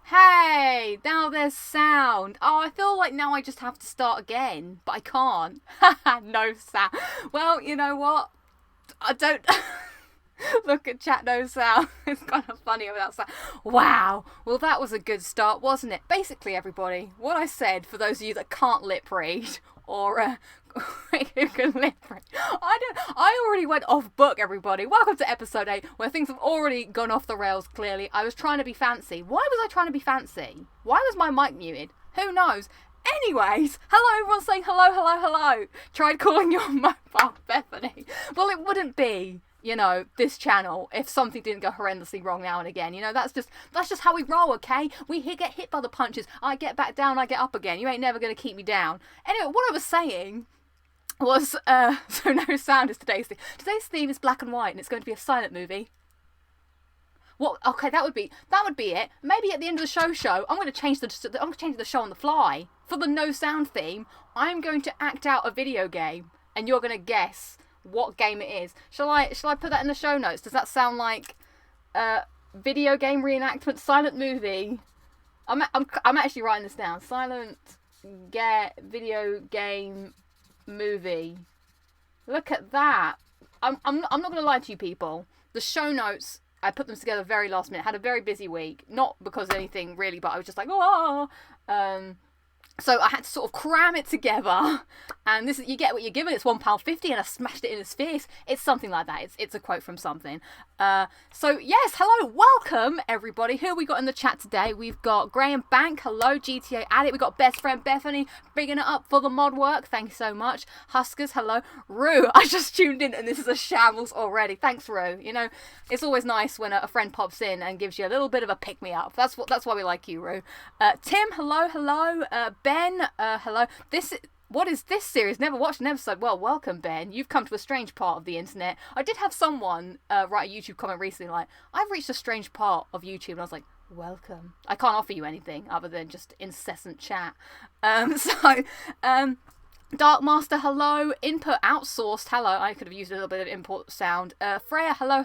Hey, now there's sound. Oh, I feel like now I just have to start again, but I can't. No sound. Well, you know what? I don't look at chat, no sound. It's kind of funny without sound. Wow. Well, that was a good start, wasn't it? Basically, everybody, what I said, for those of you that can't lip read or who can lip read, I already went off book, everybody. Welcome to episode 8, where things have already gone off the rails. Clearly, I was trying to be fancy. Why was I trying to be fancy? Why was my mic muted? Who knows? Anyways, hello, everyone saying hello, hello, hello. Tried calling your mobile Bethany. Well, it wouldn't be, this channel if something didn't go horrendously wrong now and again. That's just how we roll, okay? We get hit by the punches. I get back down, I get up again. You ain't never going to keep me down. Anyway, what I was saying was, so no sound is today's theme. Today's theme is black and white, and it's going to be a silent movie. What? Okay, that would be it. Maybe at the end of the show, I'm going to change the show on the fly. For the no sound theme, I'm going to act out a video game, and you're going to guess what game it is. Shall I put that in the show notes? Does that sound like video game reenactment silent movie? I'm actually writing this down. Silent video game movie. Look at that. I'm not going to lie to you people. The show notes, I put them together very last minute. Had a very busy week. Not because of anything really, but I was just like, so I had to sort of cram it together, and you get what you're given. It's £1.50, and I smashed it in his face. It's something like that. It's a quote from something. So yes, hello, welcome everybody. Who have we got in the chat today? We've got Graham Bank. Hello, GTA Addict. We've got best friend Bethany bigging it up for the mod work. Thank you so much. Huskers, hello. Rue, I just tuned in, and this is a shambles already. Thanks, Rue. It's always nice when a friend pops in and gives you a little bit of a pick me up. That's why we like you, Rue. Tim, hello. Ben, hello. What is this series? Never watched an episode. Well, welcome, Ben. You've come to a strange part of the internet. I did have someone write a YouTube comment recently like, I've reached a strange part of YouTube. And I was like, welcome. I can't offer you anything other than just incessant chat. Dark Master, hello. Input outsourced, hello. I could have used a little bit of input sound. Freya, hello.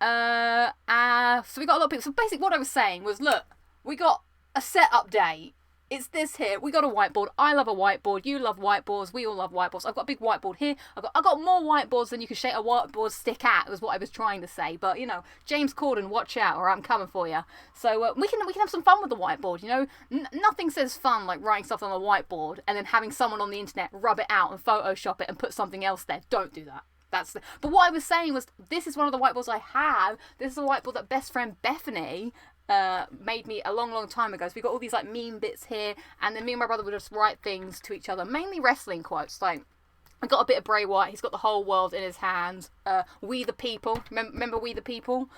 So we got a lot of people. So basically what I was saying was, look, we got a set update. It's this here. We got a whiteboard. I love a whiteboard. You love whiteboards. We all love whiteboards. I've got a big whiteboard here. I've got more whiteboards than you can shake a whiteboard stick at, was what I was trying to say. But, James Corden, watch out, or I'm coming for you. So we can have some fun with the whiteboard, Nothing says fun like writing stuff on a whiteboard and then having someone on the internet rub it out and Photoshop it and put something else there. Don't do that. But what I was saying was, this is one of the whiteboards I have. This is a whiteboard that best friend Bethany made me a long time ago. So we got all these like meme bits here, and then me and my brother would just write things to each other, mainly wrestling quotes. Like, I got a bit of Bray Wyatt. He's got the whole world in his hands. We the people. Remember We the People?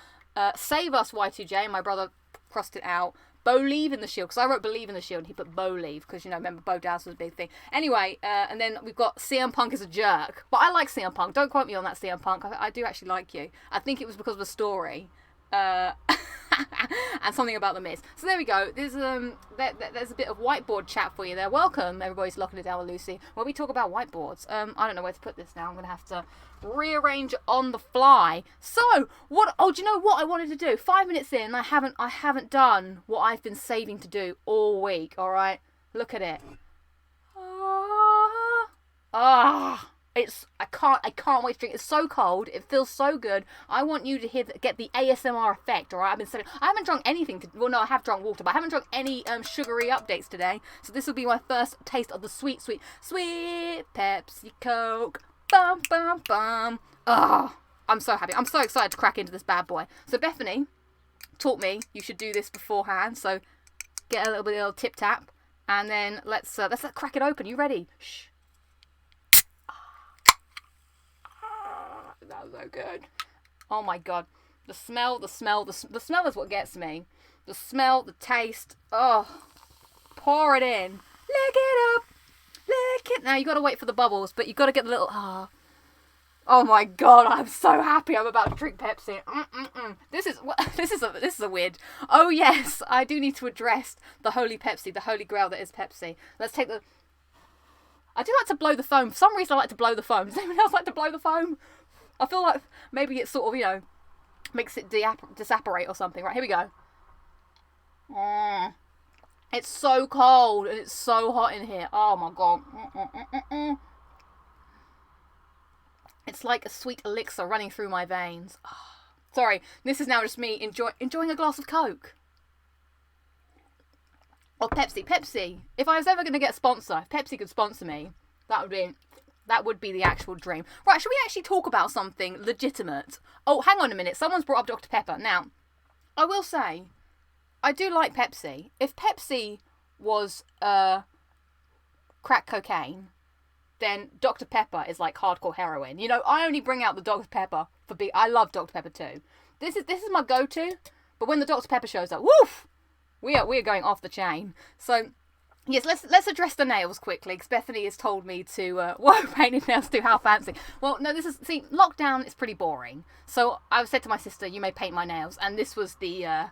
Save us, Y2J. My brother crossed it out. Believe in the Shield, because I wrote Believe in the Shield and he put Believe, because remember Bo Dallas was a big thing. Anyway, and then we've got CM Punk is a jerk, but I like CM Punk. Don't quote me on that, CM Punk. I do actually like you. I think it was because of the story. And something about the Miz. So there we go. There's a bit of whiteboard chat for you there. Welcome, everybody's Locking It Down with Lucy, where we talk about whiteboards. I don't know where to put this now. I'm going to have to rearrange on the fly. So, do you know what I wanted to do? 5 minutes in, I haven't done what I've been saving to do all week, alright? Look at it. I can't wait to drink. It's so cold. It feels so good. I want you to get the ASMR effect. All right, I haven't drunk anything. No, I have drunk water, but I haven't drunk any sugary updates today. So this will be my first taste of the sweet Pepsi Coke. Bum bum bum. Oh, I'm so happy. I'm so excited to crack into this bad boy. So Bethany taught me you should do this beforehand. So get a little tip tap, and then let's crack it open. You ready? Shh. That was so good. Oh my god. The smell is what gets me. The smell, the taste. Oh. Pour it in. Lick it up. Lick it. Now you gotta wait for the bubbles, but you gotta get the little Oh my god, I'm so happy I'm about to drink Pepsi. This is a weird. Oh yes, I do need to address the holy Pepsi, the holy grail that is Pepsi. Let's take the I do like to blow the foam. For some reason I like to blow the foam. Does anyone else like to blow the foam? I feel like maybe it sort of, makes it disapparate or something. Right, here we go. Mm. It's so cold and it's so hot in here. Oh my god. It's like a sweet elixir running through my veins. Oh. Sorry, this is now just me enjoying a glass of Coke. Or Pepsi. Pepsi. If I was ever going to get a sponsor, if Pepsi could sponsor me, that would be the actual dream. Right, should we actually talk about something legitimate? Oh, hang on a minute. Someone's brought up Dr. Pepper. Now, I will say, I do like Pepsi. If Pepsi was crack cocaine, then Dr. Pepper is like hardcore heroin. You know, I only bring out the Dr. Pepper for big. I love Dr. Pepper too. This is my go-to. But when the Dr. Pepper shows up, woof, we are going off the chain. So yes, let's address the nails quickly, because Bethany has told me to painting nails too. How fancy. Well, no, lockdown is pretty boring. So I said to my sister, you may paint my nails, and this was the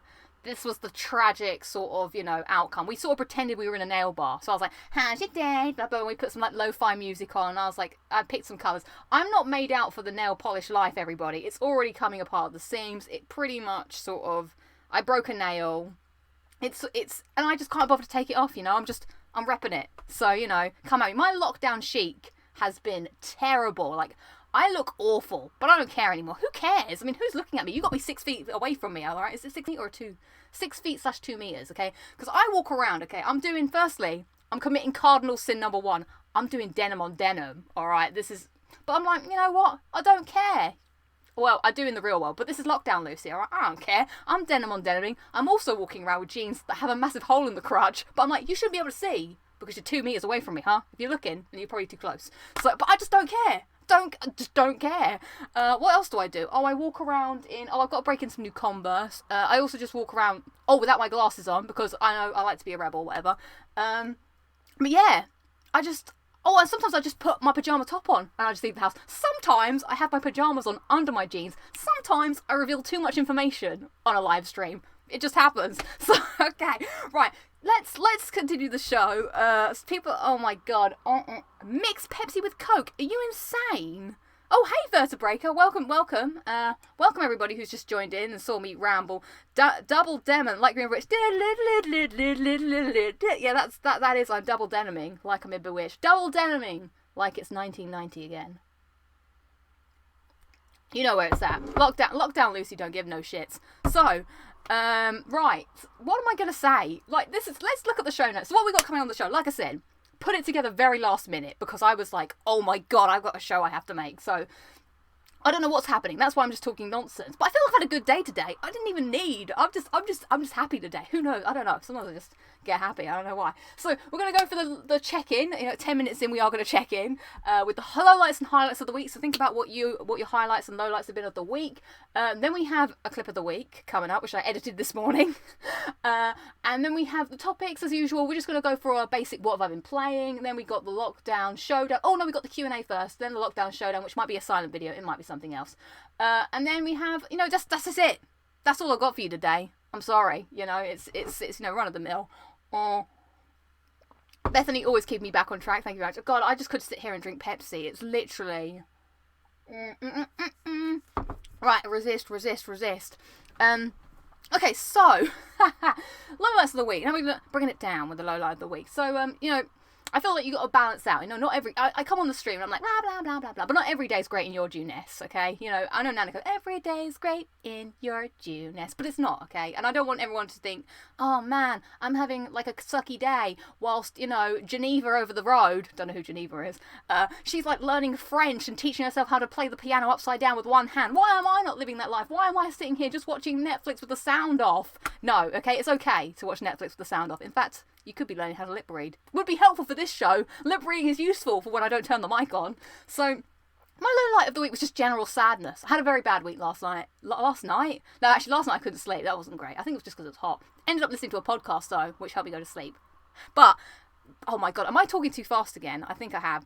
tragic sort of, outcome. We sort of pretended we were in a nail bar. So I was like, how's your day? Blah, blah, and we put some like lo-fi music on. And I was like, I picked some colours. I'm not made out for the nail polish life, everybody. It's already coming apart at the seams. It pretty much sort of, I broke a nail. It's, and I just can't bother to take it off, I'm repping it. So, come at me. My lockdown chic has been terrible. Like, I look awful, but I don't care anymore. Who cares? I mean, who's looking at me? You got me 6 feet away from me, alright? Is it 6 feet or 6 feet / 2 meters, okay? Because I walk around, okay? Firstly, I'm committing cardinal sin number 1. I'm doing denim on denim, alright? But I'm like, you know what? I don't care. Well, I do in the real world, but this is lockdown, Lucy, alright? I don't care. I'm denim on deniming. I'm also walking around with jeans that have a massive hole in the crotch, but I'm like, you shouldn't be able to see because you're 2 meters away from me, huh? If you're looking, then you're probably too close. So, but I just don't care. Just don't care. What else do I do? Oh, I walk around I've got to break in some new Converse. I also just walk around, without my glasses on, because I know I like to be a rebel, whatever. But yeah, and sometimes I just put my pyjama top on and I just leave the house. Sometimes I have my pyjamas on under my jeans. Sometimes I reveal too much information on a live stream. It just happens. So, okay, right. Let's continue the show. People, oh my god, mix Pepsi with Coke. Are you insane? Oh, hey, Vertebraker, welcome. Welcome everybody who's just joined in and saw me ramble. Double demon, like Green Witch. Yeah, that is, I'm double deniming, like I'm in Bewitched. Double deniming, like it's 1990 again. You know where it's at. Lockdown Lucy don't give no shits. So, right, what am I going to say? Let's look at the show notes. So what we got coming on the show, like I said, put it together very last minute because I was like, oh my god, I've got a show I have to make. So I don't know what's happening. That's why I'm just talking nonsense. But I feel like I've had a good day today. I didn't even need. I'm just happy today. Who knows? I don't know. Sometimes I just get happy. I don't know why. So we're gonna go for the check-in. 10 minutes in, we are gonna check in with the lowlights and highlights of the week. So think about what your highlights and lowlights have been of the week. Then we have a clip of the week coming up, which I edited this morning. And then we have the topics as usual. We're just gonna go for a basic what have I been playing. And then we got the lockdown showdown. Oh no, we got the Q&A first. Then the lockdown showdown, which might be a silent video. It might be something else. And then we have, that's just it. That's all I got for you today. I'm sorry. It's run of the mill. Bethany always keep me back on track. Thank you very much. God, I just could sit here and drink Pepsi. It's literally. Right, resist. Okay, so lowlights of the week. Now we're bringing it down with the lowlight of the week. So I feel like you got to balance out. Not every. I come on the stream and I'm like blah blah blah blah blah, but not every day's great in your due ness. Okay, I know Nana goes every day's great in your due ness, but it's not. Okay, and I don't want everyone to think, oh man, I'm having like a sucky day whilst Geneva over the road. Don't know who Geneva is. She's like learning French and teaching herself how to play the piano upside down with one hand. Why am I not living that life? Why am I sitting here just watching Netflix with the sound off? No, okay, it's okay to watch Netflix with the sound off. In fact, you could be learning how to lip read. Would be helpful for this show. Lip reading is useful for when I don't turn the mic on. So, my low light of the week was just general sadness. I had a very bad week last night. Last night? No, actually, last night I couldn't sleep. That wasn't great. I think it was just because it was hot. Ended up listening to a podcast, though, which helped me go to sleep. But, oh my god, am I talking too fast again? I think I have.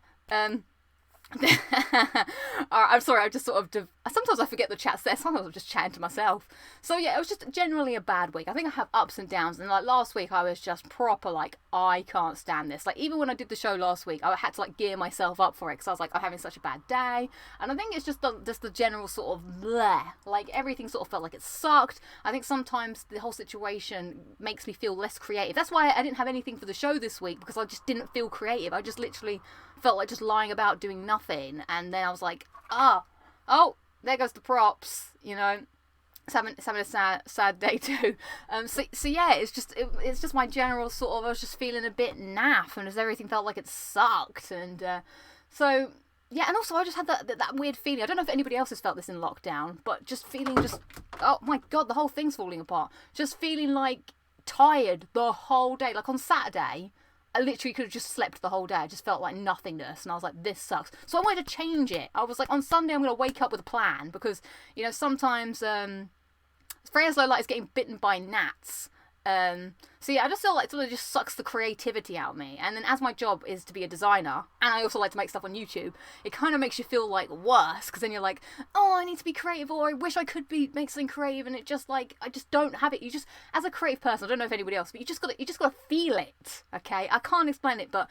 I'm sorry, I've just sort of sometimes I forget the chat's there. Sometimes I'm just chatting to myself. So yeah, it was just generally a bad week. I think I have ups and downs. And like last week, I was just proper like, I can't stand this. Like even when I did the show last week, I had to like gear myself up for it because I was like, I'm having such a bad day. And I think it's just the general sort of bleh. Like everything sort of felt like it sucked. I think sometimes the whole situation makes me feel less creative. That's why I didn't have anything for the show this week, because I just didn't feel creative. I just literally felt like just lying about doing nothing. And then I was like, oh, there goes the props, you know. It's having a sad day too. So yeah, it's just my general sort of, I was just feeling a bit naff, and as everything felt like it sucked, and so yeah, and also I just had that weird feeling. I don't know if anybody else has felt this in lockdown, but just feeling oh my god, the whole thing's falling apart. Just feeling like tired the whole day. Like on Saturday, I literally could have just slept the whole day. I just felt like nothingness, and I was like, this sucks. So I wanted to change it. I was like, on Sunday I'm going to wake up with a plan, because, you know, sometimes Freya's Lowlight is getting bitten by gnats. So yeah, I just feel like it just sucks the creativity out of me. And then as my job is to be a designer, and I also like to make stuff on YouTube, it kind of makes you feel like worse, because then you're like, oh, I need to be creative, or I wish I could make something creative, and it just like, I just don't have it. You just, as a creative person, I don't know if anybody else, but you just gotta feel it, okay? I can't explain it, but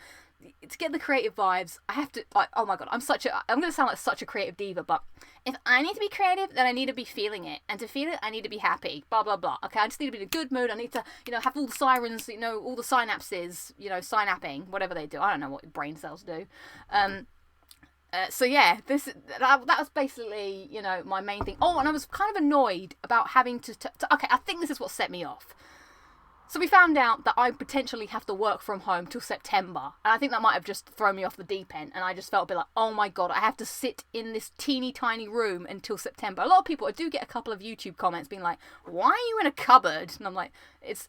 to get the creative vibes, I have to, like, oh my god, I'm going to sound like such a creative diva, but if I need to be creative, then I need to be feeling it, and to feel it, I need to be happy, blah, blah, blah, okay? I just need to be in a good mood. I need to, you know, have all the sirens, you know, all the synapses, you know, synapsing, whatever they do. I don't know what brain cells do. So yeah, that was basically, you know, my main thing. Oh, and I was kind of annoyed about having to okay, I think this is what set me off. So we found out that I potentially have to work from home till September. And I think that might have just thrown me off the deep end. And I just felt a bit like, oh my god, I have to sit in this teeny tiny room until September. A lot of people, I do get a couple of YouTube comments being like, why are you in a cupboard? And I'm like, it's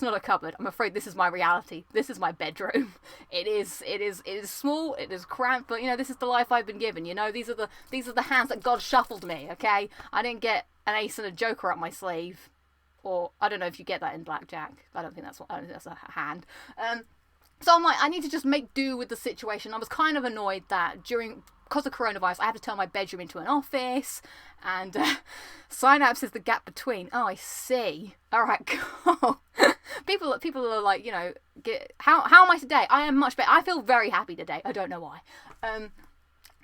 not a cupboard. I'm afraid this is my reality. This is my bedroom. It is small, it is cramped, but you know, this is the life I've been given. You know, these are the hands that God shuffled me, okay? I didn't get an ace and a joker up my sleeve. Or, I don't know if you get that in blackjack. I don't think that's a hand. So I'm like, I need to just make do with the situation. I was kind of annoyed that because of coronavirus, I had to turn my bedroom into an office, and synapse is the gap between. Oh, I see. All right, cool. People are like, you know, how am I today? I am much better. I feel very happy today. I don't know why.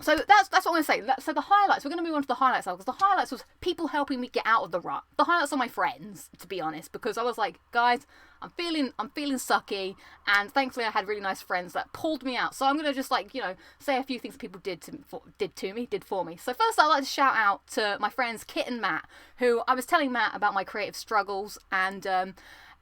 So that's what I'm going to say. So the highlights, we're going to move on to the highlights now, because the highlights was people helping me get out of the rut. The highlights are my friends, to be honest, because I was like, guys, I'm feeling sucky, and thankfully I had really nice friends that pulled me out. So I'm going to just, like, you know, say a few things people did for me. So first I'd like to shout out to my friends Kit and Matt, who I was telling Matt about my creative struggles, and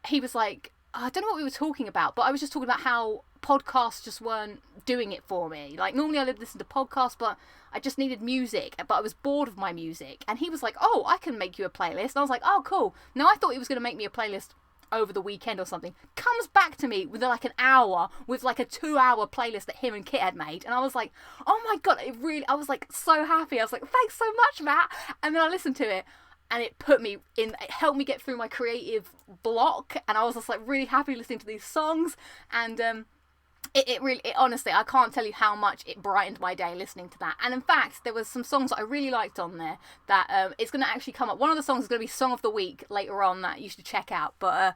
he was like, I don't know what we were talking about, but I was just talking about how podcasts just weren't doing it for me. Like, normally I listen to podcasts, but I just needed music, but I was bored of my music. And he was like, oh, I can make you a playlist. And I was like, oh, cool. Now, I thought he was going to make me a playlist over the weekend or something. Comes back to me with like an hour, with like a 2-hour playlist that him and Kit had made. And I was like, oh my god, I was like so happy. I was like, thanks so much, Matt. And then I listened to it, and it helped me get through my creative block, and I was just like really happy listening to these songs, and it really, honestly, I can't tell you how much it brightened my day listening to that. And in fact, there was some songs that I really liked on there that it's going to actually come up. One of the songs is going to be Song of the Week later on that you should check out, but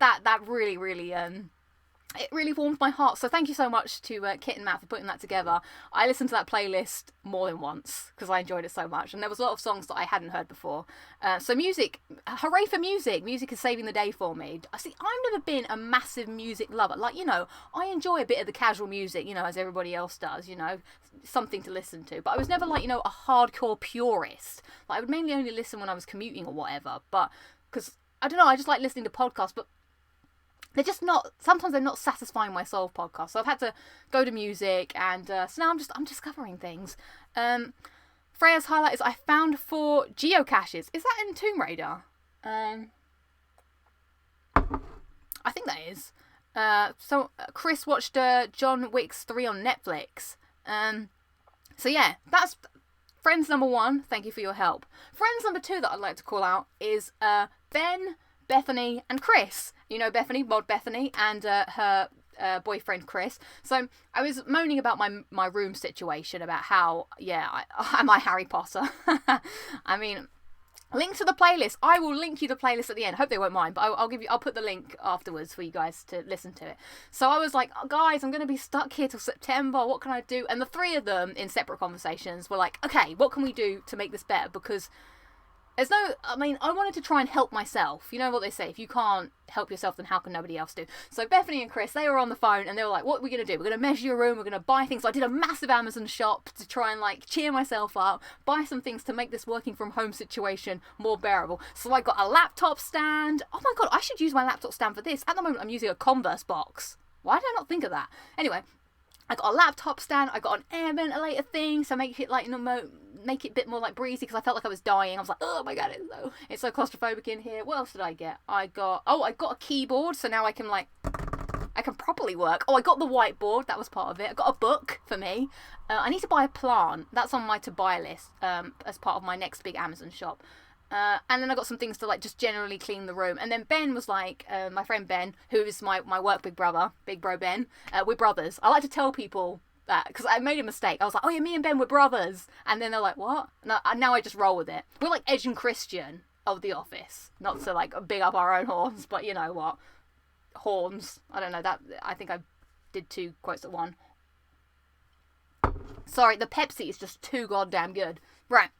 that really, really it really warmed my heart. So thank you so much to Kit and Matt for putting that together. I listened to that playlist more than once because I enjoyed it so much, and there was a lot of songs that I hadn't heard before. So music, hooray for music. Music is saving the day for me. See, I've never been a massive music lover. Like, you know, I enjoy a bit of the casual music, you know, as everybody else does, you know, something to listen to. But I was never like, you know, a hardcore purist. Like, I would mainly only listen when I was commuting or whatever. But, because, I don't know, I just like listening to podcasts, but they're just not, sometimes they're not satisfying my soul podcasts. So I've had to go to music, and so now I'm discovering things. Freya's highlight is I found 4 geocaches. Is that in Tomb Raider? I think that is. So Chris watched John Wick 3 on Netflix. So yeah, that's friends number 1. Thank you for your help. Friends number 2 that I'd like to call out is Ben, Bethany, and Chris. You know Bethany, Mod Bethany, and her boyfriend Chris. So I was moaning about my room situation, about how, am I Harry Potter? I mean, link to the playlist. I will link you the playlist at the end. Hope they won't mind, but I'll put the link afterwards for you guys to listen to it. So I was like, oh, guys, I'm going to be stuck here till September. What can I do? And the three of them in separate conversations were like, okay, what can we do to make this better? Because I wanted to try and help myself. You know what they say, if you can't help yourself, then how can nobody else do? So Bethany and Chris, they were on the phone and they were like, what are we going to do? We're going to measure your room, we're going to buy things. So I did a massive Amazon shop to try and like cheer myself up, buy some things to make this working from home situation more bearable. So I got a laptop stand. Oh my god, I should use my laptop stand for this. At the moment I'm using a Converse box. Why did I not think of that? Anyway, I got a laptop stand, I got an air ventilator thing, so make it like make it a bit more like breezy, because I felt like I was dying. I was like, oh my god, it's so claustrophobic in here. What else did I get? I got a keyboard, so now I can properly work. Oh, I got the whiteboard, that was part of it. I got a book for me. I need to buy a plant. That's on my to buy list as part of my next big Amazon shop. And then I got some things to like just generally clean the room. And then Ben was like, my friend Ben, who is my work big brother, big bro Ben, we're brothers. I like to tell people that because I made a mistake. I was like, oh yeah, me and Ben, we're brothers. And then they're like, what? Now I just roll with it. We're like Edge and Christian of The Office. Not to like big up our own horns, but you know what? Horns. I don't know. That I think I did 2 quotes at one. Sorry, the Pepsi is just too goddamn good. Right.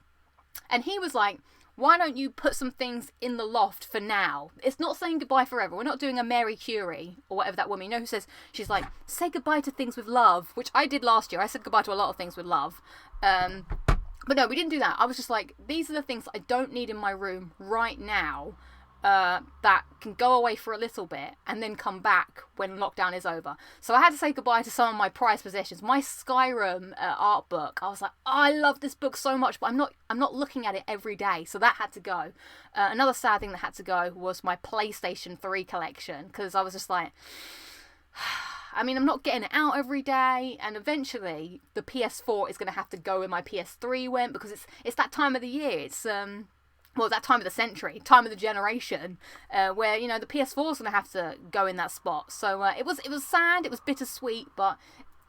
And he was like, why don't you put some things in the loft for now? It's not saying goodbye forever. We're not doing a Mary Curie or whatever that woman, you know, who says, she's like, say goodbye to things with love, which I did last year. I said goodbye to a lot of things with love. But no, we didn't do that. I was just like, these are the things I don't need in my room right now that can go away for a little bit and then come back when lockdown is over. So I had to say goodbye to some of my prized possessions. My Skyrim art book. I was like, oh, I love this book so much, but I'm not looking at it every day, so that had to go. Another sad thing that had to go was my PlayStation 3 collection, because I was just like, I mean, I'm not getting it out every day, and eventually the PS4 is going to have to go where my PS3 went, because it's that time of the year. It's that time of the century, time of the generation, where, you know, the PS4 is going to have to go in that spot. So it was sad, it was bittersweet, but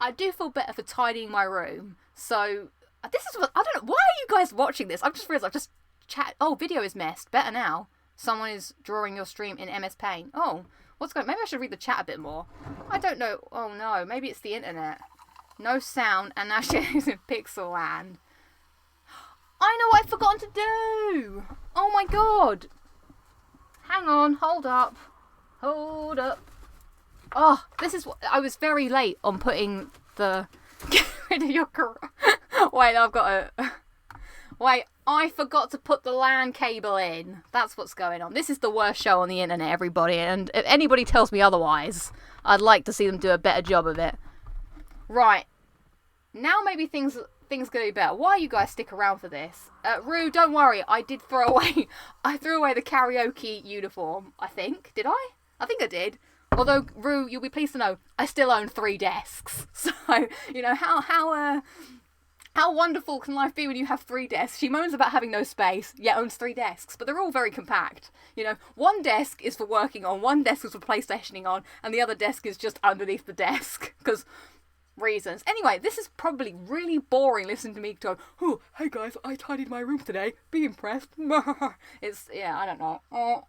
I do feel better for tidying my room. So this is what, I don't know, why are you guys watching this? I've just chat. Oh, video is messed. Better now. Someone is drawing your stream in MS Paint. Oh, what's going on? Maybe I should read the chat a bit more. I don't know. Oh no, maybe it's the internet. No sound, and now she's in Pixel Land. I know what I've forgotten to do! Oh my god! Hang on, hold up. Hold up. Oh, this is what... I was very late on putting the... Get rid of your... Wait, I've got a... Wait, I forgot to put the LAN cable in. That's what's going on. This is the worst show on the internet, everybody, and if anybody tells me otherwise, I'd like to see them do a better job of it. Right. Now maybe things gonna be better. Why you guys stick around for this? Rue, don't worry. I did throw away. I threw away the karaoke uniform. I think. Did I? I think I did. Although, Rue, you'll be pleased to know I still own 3 desks. So you know how wonderful can life be when you have 3 desks? She moans about having no space, yet owns 3 desks, but they're all very compact. You know, one desk is for working on, one desk is for PlayStationing on, and the other desk is just underneath the desk because. Reasons. Anyway, this is probably really boring listening to me go, oh, hey guys, I tidied my room today. Be impressed. It's, yeah, I don't know.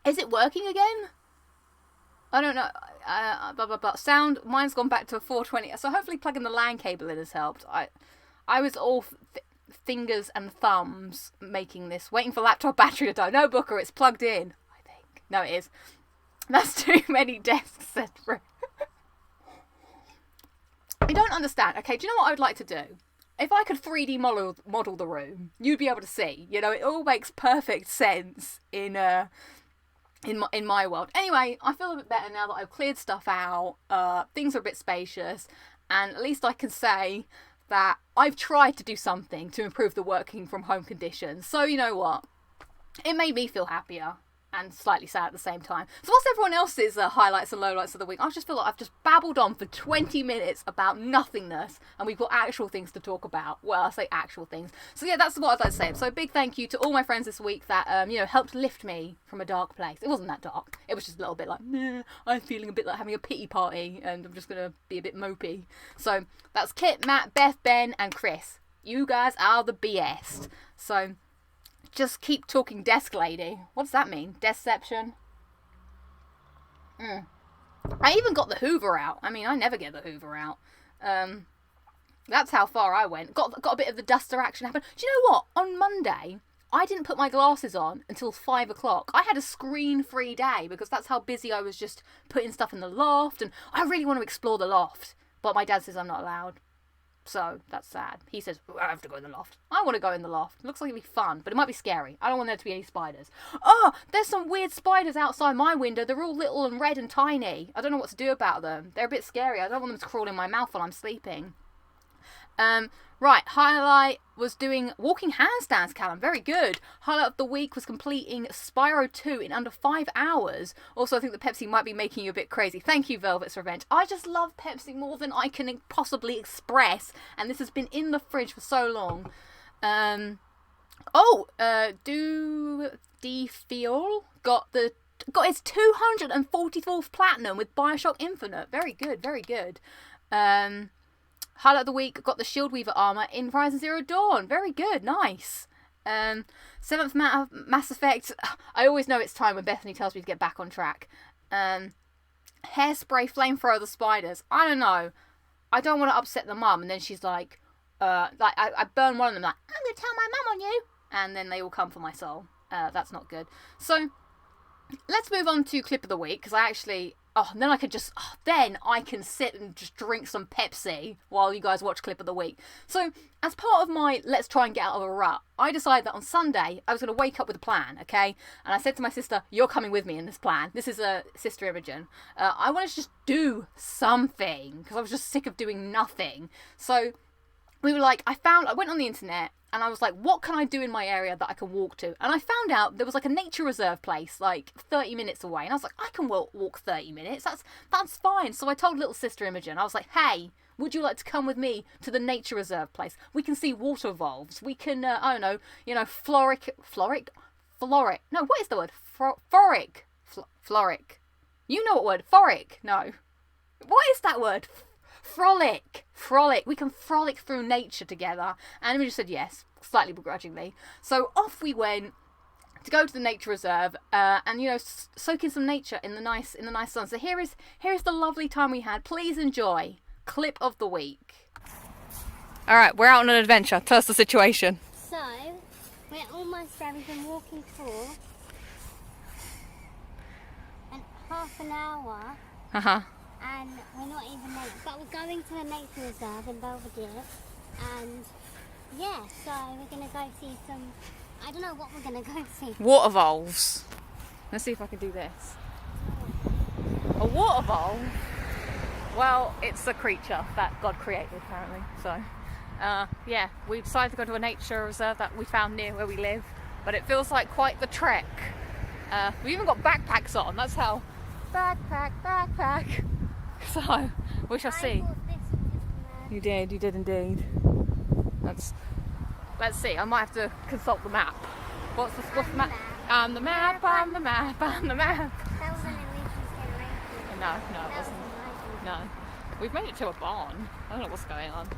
Is it working again? I don't know. Blah, blah, blah. Sound, mine's gone back to a 420. So hopefully plugging the LAN cable in has helped. I was all fingers and thumbs making this, waiting for laptop battery to die. No, Booker, it's plugged in, I think. No, it is. That's too many desks, said Rick. I don't understand. Okay, do you know what I would like to do? If I could 3D model the room, you'd be able to see. You know, it all makes perfect sense in my world. Anyway, I feel a bit better now that I've cleared stuff out. Things are a bit spacious, and at least I can say that I've tried to do something to improve the working from home conditions. So you know what? It made me feel happier. and slightly sad at the same time. So what's everyone else's highlights and lowlights of the week? I just feel like I've just babbled on for 20 minutes about nothingness, and we've got actual things to talk about. Well, I say actual things. So yeah, that's what I'd like to say. So a big thank you to all my friends this week that, you know, helped lift me from a dark place. It wasn't that dark. It was just a little bit like, meh, I'm feeling a bit like having a pity party, and I'm just going to be a bit mopey. So that's Kit, Matt, Beth, Ben, and Chris. You guys are the best. So just keep talking, desk lady. What does that mean? Deception? I even got the Hoover out. I mean, I never get the Hoover out. That's how far I went. Got a bit of the duster action happen. Do you know what? On Monday, I didn't put my glasses on until 5 o'clock. I had a screen-free day because that's how busy I was just putting stuff in the loft. And I really want to explore the loft. But my dad says I'm not allowed. So that's sad. He says, I have to go in the loft. I want to go in the loft. It looks like it'll be fun, but it might be scary. I don't want there to be any spiders. Oh, there's some weird spiders outside my window. They're all little and red and tiny. I don't know what to do about them. They're a bit scary. I don't want them to crawl in my mouth while I'm sleeping. Right, highlight was doing walking handstands, Callum. Very good. Highlight of the week was completing Spyro 2 in under 5 hours. Also, I think that Pepsi might be making you a bit crazy. Thank you, Velvet's Revenge. I just love Pepsi more than I can possibly express. And this has been in the fridge for so long. Do Fiol got its 244th platinum with Bioshock Infinite. Very good, very good. Highlight of the week, got the Shield Weaver armor in Horizon Zero Dawn. Very good, nice. 7th Mass Effect. I always know it's time when Bethany tells me to get back on track. Hairspray flamethrower the spiders. I don't know. I don't want to upset the mum, and then she's like I burn one of them, like, I'm going to tell my mum on you. And then they all come for my soul. That's not good. So, let's move on to Clip of the Week, because I actually... then I can sit and just drink some Pepsi while you guys watch Clip of the Week. So, as part of my let's try and get out of a rut, I decided that on Sunday I was going to wake up with a plan, okay? And I said to my sister, you're coming with me in this plan. This is a sister Imogen. I want to just do something, because I was just sick of doing nothing. So, we were like, I went on the internet, and I was like, what can I do in my area that I can walk to? And I found out there was like a nature reserve place, like 30 minutes away. And I was like, I can walk 30 minutes. That's fine. So I told little sister Imogen, I was like, hey, would you like to come with me to the nature reserve place? We can see water voles. We can, I don't know, floric. No, what is the word? Floric. You know what word? Foric. No. What is that word? Frolic. We can frolic through nature together. And we just said yes, slightly begrudgingly. So off we went to go to the nature reserve and soak in some nature in the nice sun. So here is the lovely time we had. Please enjoy Clip of the Week. All right, we're out on an adventure. Tell us the situation. So we're almost there. We've been walking for half an hour. And we're not even late, but we're going to the nature reserve in Belvedere, and yeah, so we're going to go see some, I don't know what we're going to go see. Water voles. Let's see if I can do this. A water vole? Well, it's a creature that God created, apparently, so yeah, we decided to go to a nature reserve that we found near where we live, but it feels like quite the trek. We've even got backpacks on, that's how... Backpack. So, we shall see. You did indeed. Let's see, I might have to consult the map. What's the map? I'm the map. That wasn't Illusion's generation. No, it wasn't. No. We've made it to a barn. I don't know what's going on.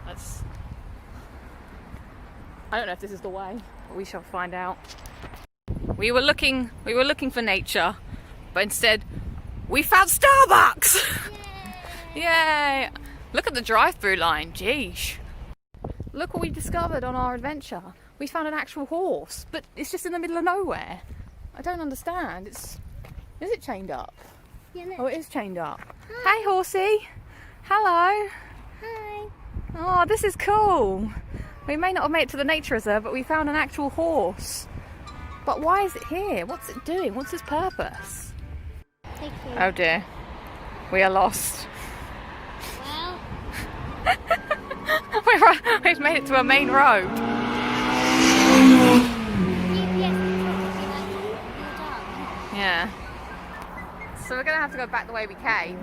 I don't know if this is the way, but we shall find out. We were looking for nature, but instead we found Starbucks! Yay! Look at the drive-through line, jeesh. Look what we discovered on our adventure. We found an actual horse, but it's just in the middle of nowhere. I don't understand. Is it chained up? Yeah, look. Oh, it is chained up. Hi. Hey, horsey. Hello. Hi. Oh, this is cool. We may not have made it to the nature reserve, but we found an actual horse. But why is it here? What's it doing? What's its purpose? Oh dear. We are lost. Well, we've made it to a main road. Yeah. So we're gonna have to go back the way we came.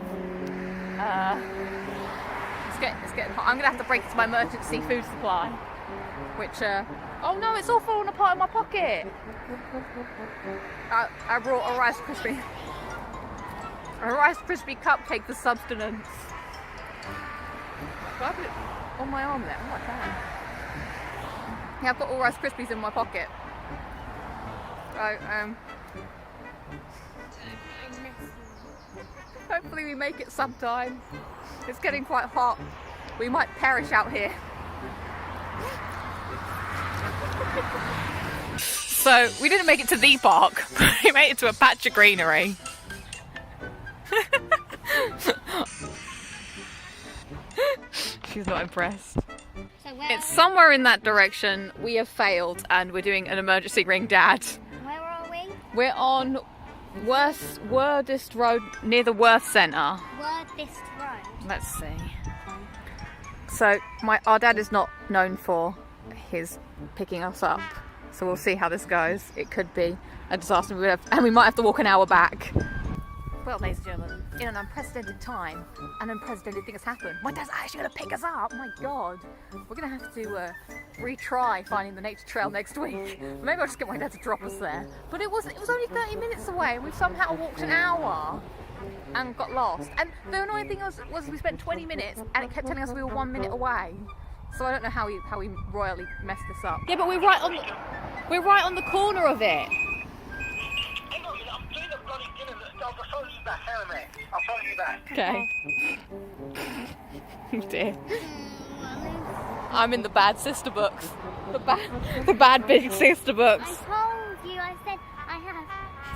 It's getting hot. I'm gonna have to break into my emergency food supply, which oh no, it's all falling apart in my pocket. I brought a Rice Krispie cupcake for sustenance. Can I put it on my arm there? Oh, I can. Yeah, I've got all Rice Krispies in my pocket. So hopefully we make it sometime. It's getting quite hot. We might perish out here. So we didn't make it to the park. We made it to a patch of greenery. She's not impressed. So It's somewhere in that direction. We have failed and we're doing an emergency ring dad. where are we? We're on Wordist Road near the Worth Centre. Wordist Road. Let's see. So our dad is not known for his picking us up. So we'll see how this goes. It could be a disaster and we might have to walk an hour back. Well, ladies and gentlemen, in an unprecedented time, an unprecedented thing has happened. My dad's actually going to pick us up. Oh my god. We're going to have to retry finding the nature trail next week. Maybe I'll just get my dad to drop us there. But it was only 30 minutes away and we've somehow walked an hour and got lost. And the annoying thing was we spent 20 minutes and it kept telling us we were 1 minute away. So I don't know how we royally messed this up. Yeah, but we're right on the corner of it. I'll phone you back. Okay. Dear. I'm in the bad sister books. The bad big sister books. I told you, I said I have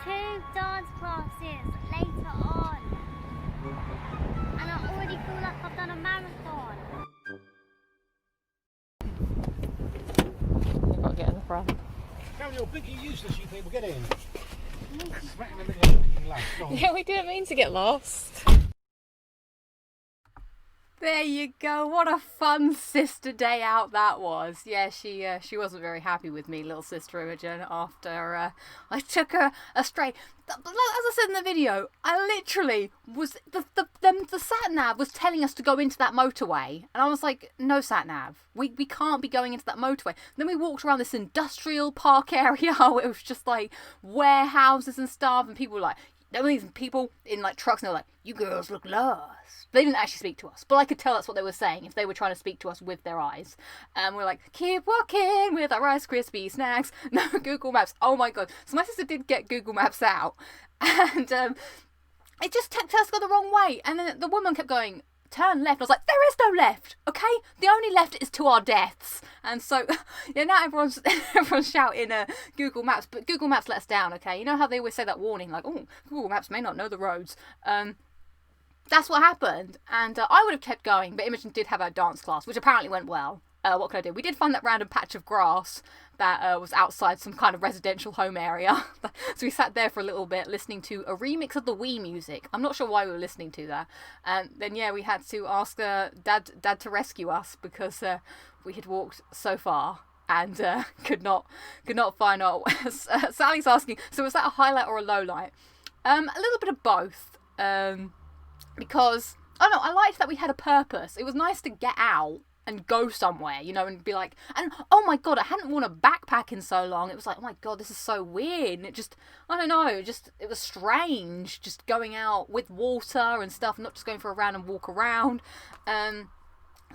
2 dance classes later on. And I already feel like I've done a marathon. You've got to get in the front. Carry your big, you useless, you people, get in. Smack in the middle of the last. Go on. Yeah, we didn't mean to get lost. There you go. What a fun sister day out that was. Yeah, she wasn't very happy with me, little sister Imogen, after I took her astray. As I said in the video, I literally was the sat nav was telling us to go into that motorway, and I was like, no sat nav, we can't be going into that motorway. Then we walked around this industrial park area where it was just like warehouses and stuff, and people were like, there were these people in like trucks, and they were like, you girls look lost. They didn't actually speak to us, but I could tell that's what they were saying if they were trying to speak to us with their eyes. And we're like, keep walking with our Rice Krispie snacks. No, Google Maps. Oh my god. So my sister did get Google Maps out, and it just kept us go the wrong way. And then the woman kept going, turn left. I was like, there is no left, okay? The only left is to our deaths. And so, yeah, now everyone's shouting Google Maps, but Google Maps let us down, okay? You know how they always say that warning, like, oh, Google Maps may not know the roads. That's what happened, and I would have kept going, but Imogen did have her dance class, which apparently went well. What could I do? We did find that random patch of grass that was outside some kind of residential home area. So we sat there for a little bit listening to a remix of the Wii music. I'm not sure why we were listening to that. And then, yeah, we had to ask Dad to rescue us because we had walked so far and could not find our... Sally's asking, so was that a highlight or a low light? A little bit of both. Because, oh no, I liked that we had a purpose. It was nice to get out and go somewhere, you know, and be like, and oh my god, I hadn't worn a backpack in so long. It was like, oh my god, this is so weird. And it just, I don't know, it was strange just going out with water and stuff, not just going for a random walk around.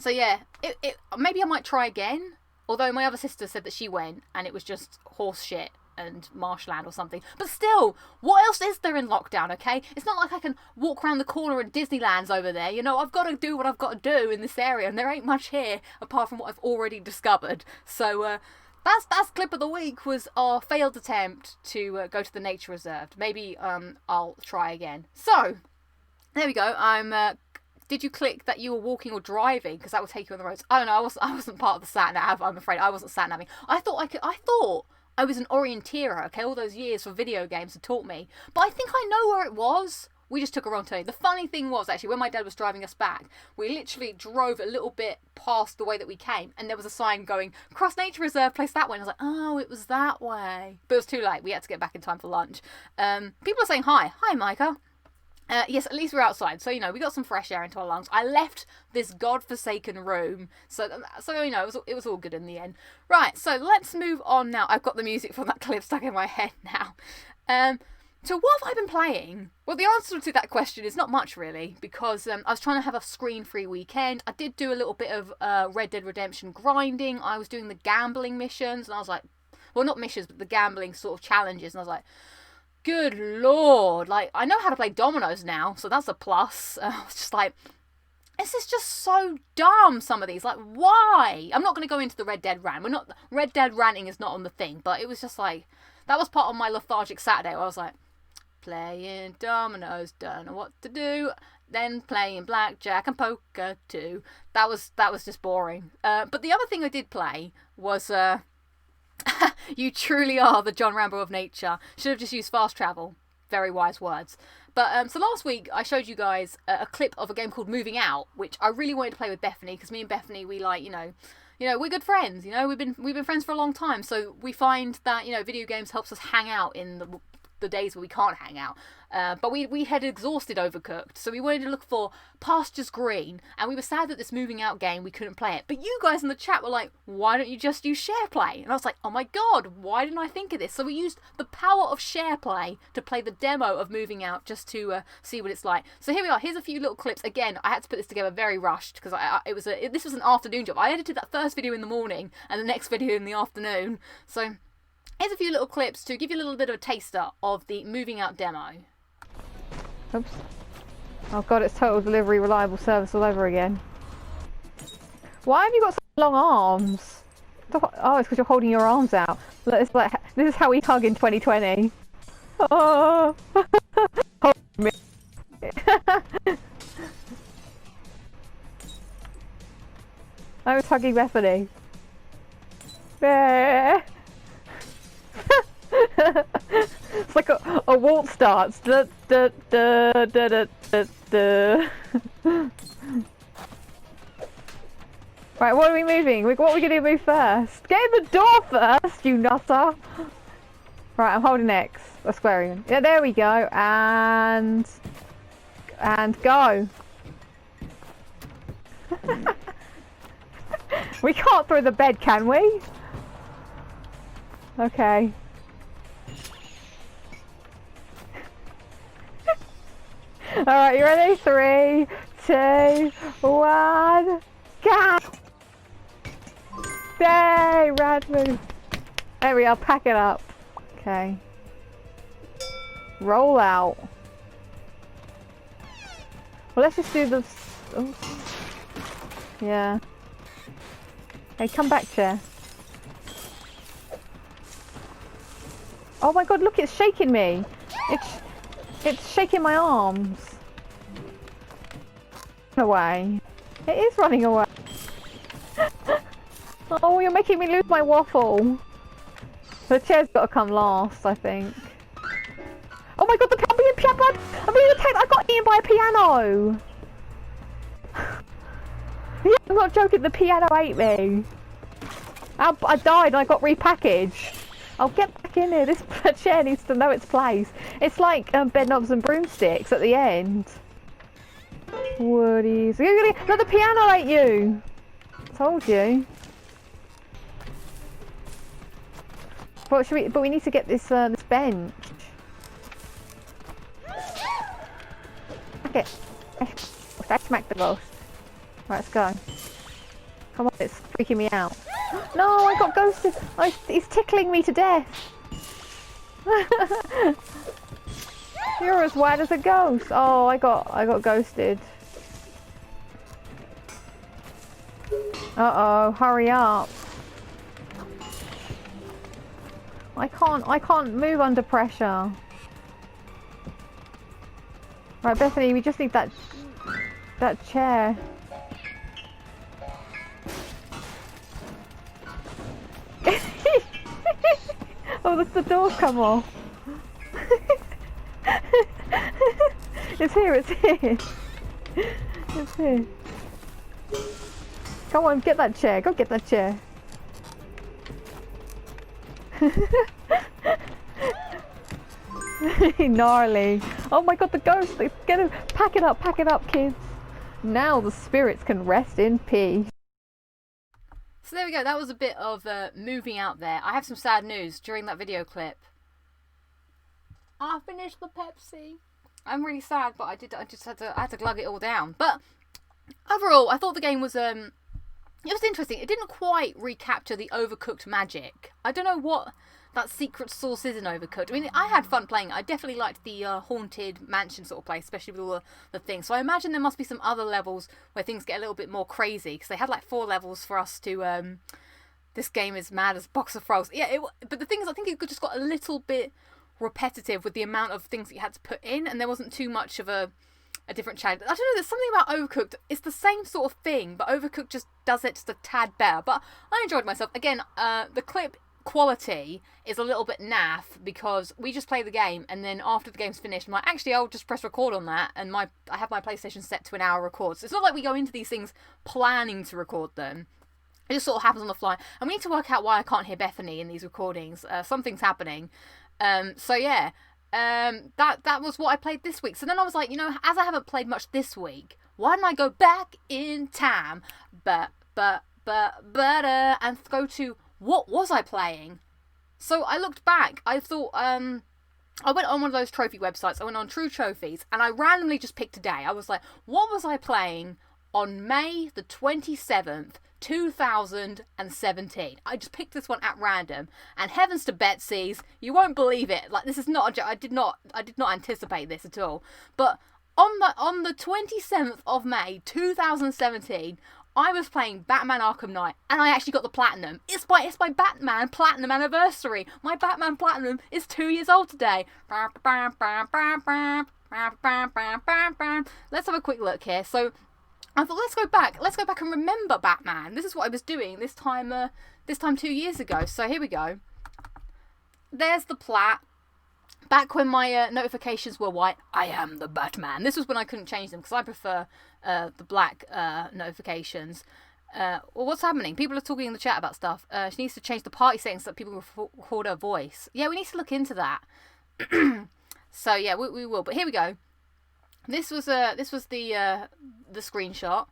So yeah, it maybe I might try again. Although my other sister said that she went and it was just horse shit and marshland or something. But still, what else is there in lockdown, okay? It's not like I can walk around the corner and Disneyland's over there. You know, I've got to do what I've got to do in this area, and there ain't much here apart from what I've already discovered. So that's clip of the week, was our failed attempt to go to the nature reserve. Maybe I'll try again. So there we go. Did you click that you were walking or driving? Because that would take you on the roads. I don't know. I wasn't part of the sat nav. I'm afraid I wasn't sat navving. I thought I was an orienteer, okay? All those years for video games had taught me. But I think I know where it was. we just took a wrong turn. The funny thing was, actually, when my dad was driving us back, we literally drove a little bit past the way that we came, and there was a sign going, Cross Nature Reserve, place that way. And I was like, oh, it was that way. But it was too late. We had to get back in time for lunch. People are saying hi. Hi, Micah. Yes, at least we're outside, so, you know, we got some fresh air into our lungs. I left this godforsaken room, so you know, it was all good in the end. Right, so let's move on now. I've got the music from that clip stuck in my head now. So what have I been playing? Well, the answer to that question is not much, really, because I was trying to have a screen-free weekend. I did do a little bit of Red Dead Redemption grinding. I was doing the gambling missions, and I was like, well, not missions, but the gambling sort of challenges, and I was like, good lord, like, I know how to play dominoes now, so that's a plus. I was just like, this is just so dumb, some of these. Like, why? I'm not going to go into the Red Dead rant. Red Dead ranting is not on the thing, but it was just like, that was part of my lethargic Saturday where I was like, playing dominoes, don't know what to do, then playing blackjack and poker too. That was just boring. But the other thing I did play was, you truly are the John Rambo of nature. Should have just used fast travel. Very wise words. But so last week I showed you guys a clip of a game called Moving Out, which I really wanted to play with Bethany, because me and Bethany, we like, you know, we're good friends. You know, we've been friends for a long time. So we find that, you know, video games helps us hang out in the days where we can't hang out. But we had exhausted Overcooked, so we wanted to look for Pastures Green, and we were sad that this Moving Out game, we couldn't play it. But you guys in the chat were like, why don't you just use SharePlay? And I was like, oh my god, why didn't I think of this? So we used the power of SharePlay to play the demo of Moving Out, just to see what it's like. So here we are. Here's a few little clips. Again, I had to put this together very rushed, because this was an afternoon job. I edited that first video in the morning and the next video in the afternoon. So here's a few little clips to give you a little bit of a taster of the Moving Out demo. Oops. Oh god, it's total delivery reliable service all over again. Why have you got such long arms? Oh, it's because you're holding your arms out. It's like, this is how we hug in 2020. Oh. Hold me. I was hugging Bethany. Yeah. It's like a waltz starts. Da, da, da, da, da, da, da. Right, what are we moving? What are we going to move first? Get in the door first, you nutter! Right, I'm holding X. Or squaring. Yeah, there we go. And go. We can't throw the bed, can we? Okay. Alright, you ready? 3, 2, 1, go! Yay! Rad move. There we are, pack it up. Okay. Roll out. Well, let's just do the... Oh. Yeah. Hey, come back, chair. Oh my god, look, it's shaking me. It's shaking my arms. Run away. It is running away. Oh, you're making me lose my waffle. The chair's got to come last, I think. Oh my god, I'm being attacked. I got eaten by a piano. Yeah, I'm not joking, the piano ate me. I died and I got repackaged. I'll get back in here. This chair needs to know its place. It's like bed knobs and broomsticks at the end. Woodies. No, the piano ate you. Told you. But we need to get this this bench. Okay. I smacked the ghost. Right, let's go. Come on, it's freaking me out. No, I got ghosted. He's tickling me to death. You're as white as a ghost. Oh, I got ghosted. Uh-oh, hurry up. I can't move under pressure. Right, Bethany, we just need that chair. Oh, look, the door's come off. here, it's here. It's here. Come on, get that chair. Go get that chair. Gnarly. Oh my god, the ghost. Get him. Pack it up, kids. Now the spirits can rest in peace. So there we go. That was a bit of moving out there. I have some sad news during that video clip. I finished the Pepsi. I'm really sad, but I had to glug it all down. But overall, I thought the game was it was interesting. It didn't quite recapture the Overcooked magic. I don't know what that secret sauce is in Overcooked. I mean, I had fun playing it. I definitely liked the haunted mansion sort of place, especially with all the things. So I imagine there must be some other levels where things get a little bit more crazy, because they had like 4 levels for us to this game is mad as a box of frogs. Yeah, but the thing is, I think it just got a little bit repetitive with the amount of things that you had to put in, and there wasn't too much of a different challenge. I don't know, there's something about Overcooked. It's the same sort of thing, but Overcooked just does it just a tad better. But I enjoyed myself. Again, the clip quality is a little bit naff, because we just play the game, and then after the game's finished, I'm like, actually, I'll just press record on that, and I have my PlayStation set to an hour record. So it's not like we go into these things planning to record them. It just sort of happens on the fly. And we need to work out why I can't hear Bethany in these recordings. Something's happening. So yeah, that was what I played this week. So then I was like, as I haven't played much this week, why don't I go back in time, and go to what was I playing? So I looked back. I thought, I went on one of those trophy websites. I went on True Trophies, and I randomly just picked a day. I was like, what was I playing on May the 27th, 2017. I just picked this one at random, and heavens to Betsy's, you won't believe it. Like, this is not a joke. I did not anticipate this at all. But on the 27th of May 2017, I was playing Batman Arkham Knight, and I actually got the platinum. It's my Batman Platinum anniversary. My Batman Platinum is 2 years old today. Let's have a quick look here. So I thought, let's go back and remember Batman. This is what I was doing this time 2 years ago. So here we go. There's the plat. Back when my notifications were white, I am the Batman. This was when I couldn't change them, because I prefer the black notifications. Well, what's happening? People are talking in the chat about stuff. She needs to change the party settings so that people record her voice. Yeah, we need to look into that. So yeah, we will. But here we go. This was the screenshot.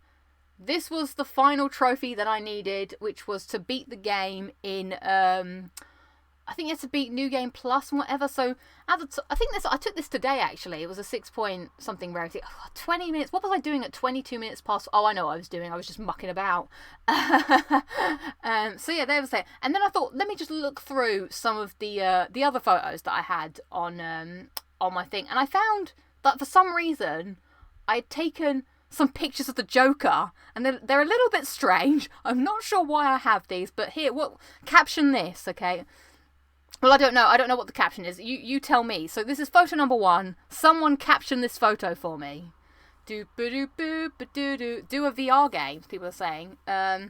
This was the final trophy that I needed, which was to beat the game in I think you had to beat New Game Plus and whatever. So I took this today actually. It was a 6 point something rarity. 20 minutes. What was I doing at 22 minutes past? Oh, I know what I was doing. I was just mucking about. So yeah, there was it. And then I thought, let me just look through some of the other photos that I had on my thing, and I found that for some reason I had taken some pictures of the Joker, and they're a little bit strange. I'm not sure why I have these, but here, caption this, okay? Well, I don't know what the caption is. You tell me. So this is photo number 1. Someone caption this photo for me. Do a VR game, people are saying. I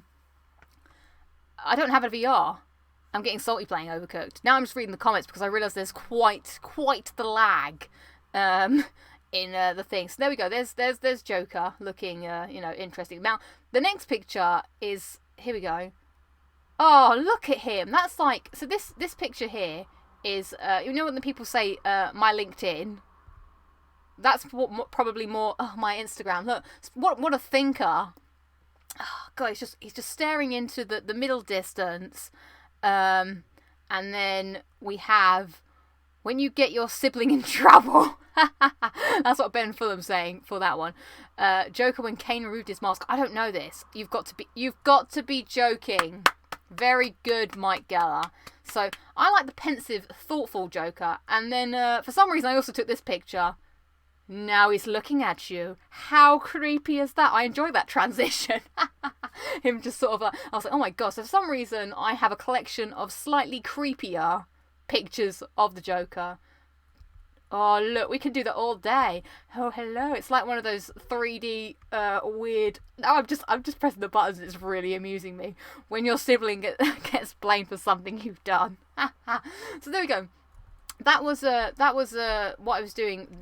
don't have a VR. I'm getting salty playing Overcooked. Now I'm just reading the comments because I realise there's quite the lag in the thing. So there we go. There's Joker looking interesting. Now the next picture is, here we go. Oh, look at him. That's like, so this picture here is when the people say my LinkedIn, that's probably more my Instagram. Look, what a thinker. Oh, God, he's just staring into the middle distance. And then we have, when you get your sibling in trouble. That's what Ben Fulham's saying for that one. Joker when Kane removed his mask. I don't know this. You've got to be joking. Very good, Mike Geller. So I like the pensive, thoughtful Joker. And then for some reason I also took this picture. Now he's looking at you. How creepy is that? I enjoy that transition. Him just sort of I was like, oh my gosh. So for some reason I have a collection of slightly creepier pictures of the Joker. Oh, look, we can do that all day. Oh, hello. It's like one of those 3D weird... Oh, I'm just pressing the buttons. It's really amusing me. When your sibling gets blamed for something you've done. So there we go. that was what I was doing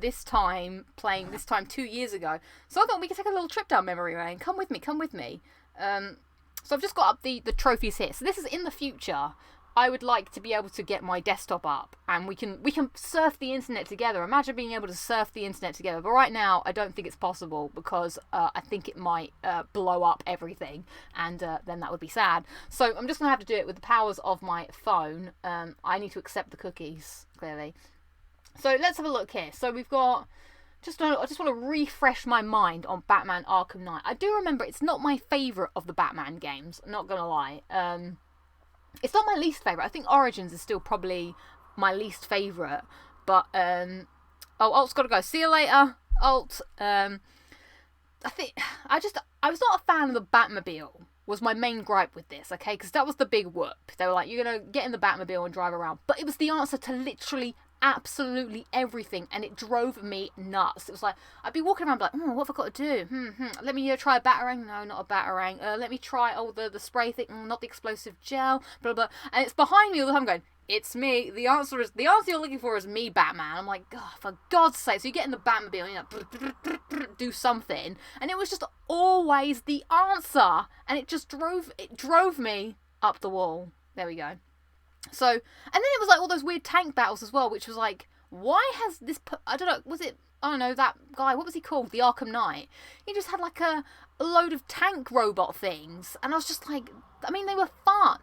playing this time 2 years ago. So I thought we could take a little trip down memory lane. Come with me. So I've just got up the trophies here. So this is in the future. I would like to be able to get my desktop up and we can surf the internet together. Imagine being able to surf the internet together. But right now, I don't think it's possible because I think it might blow up everything and then that would be sad. So I'm just going to have to do it with the powers of my phone. I need to accept the cookies, clearly. So let's have a look here. So we've got... I just want to refresh my mind on Batman Arkham Knight. I do remember it's not my favourite of the Batman games. I'm not going to lie. It's not my least favourite. I think Origins is still probably my least favourite. But, Alt's got to go. See you later, Alt. I was not a fan of the Batmobile, was my main gripe with this, okay? Because that was the big whoop. They were like, you're going to get in the Batmobile and drive around. But it was the answer to literally absolutely everything, and it drove me nuts. It was like, I'd be walking around like, what have I got to do? Let me try a Batarang. No, not a Batarang. Let me try, the spray thing. Not the explosive gel. Blah, blah. And it's behind me all the time going, it's me. The answer you're looking for is me, Batman. I'm like, God, for God's sake. So you get in the Batmobile, and you do something, and it was just always the answer, and it drove me up the wall. There we go. So, and then it was like all those weird tank battles as well, which was like, why has this, I don't know, that guy, what was he called? The Arkham Knight. He just had like a load of tank robot things, and I was just like, I mean, they were fun.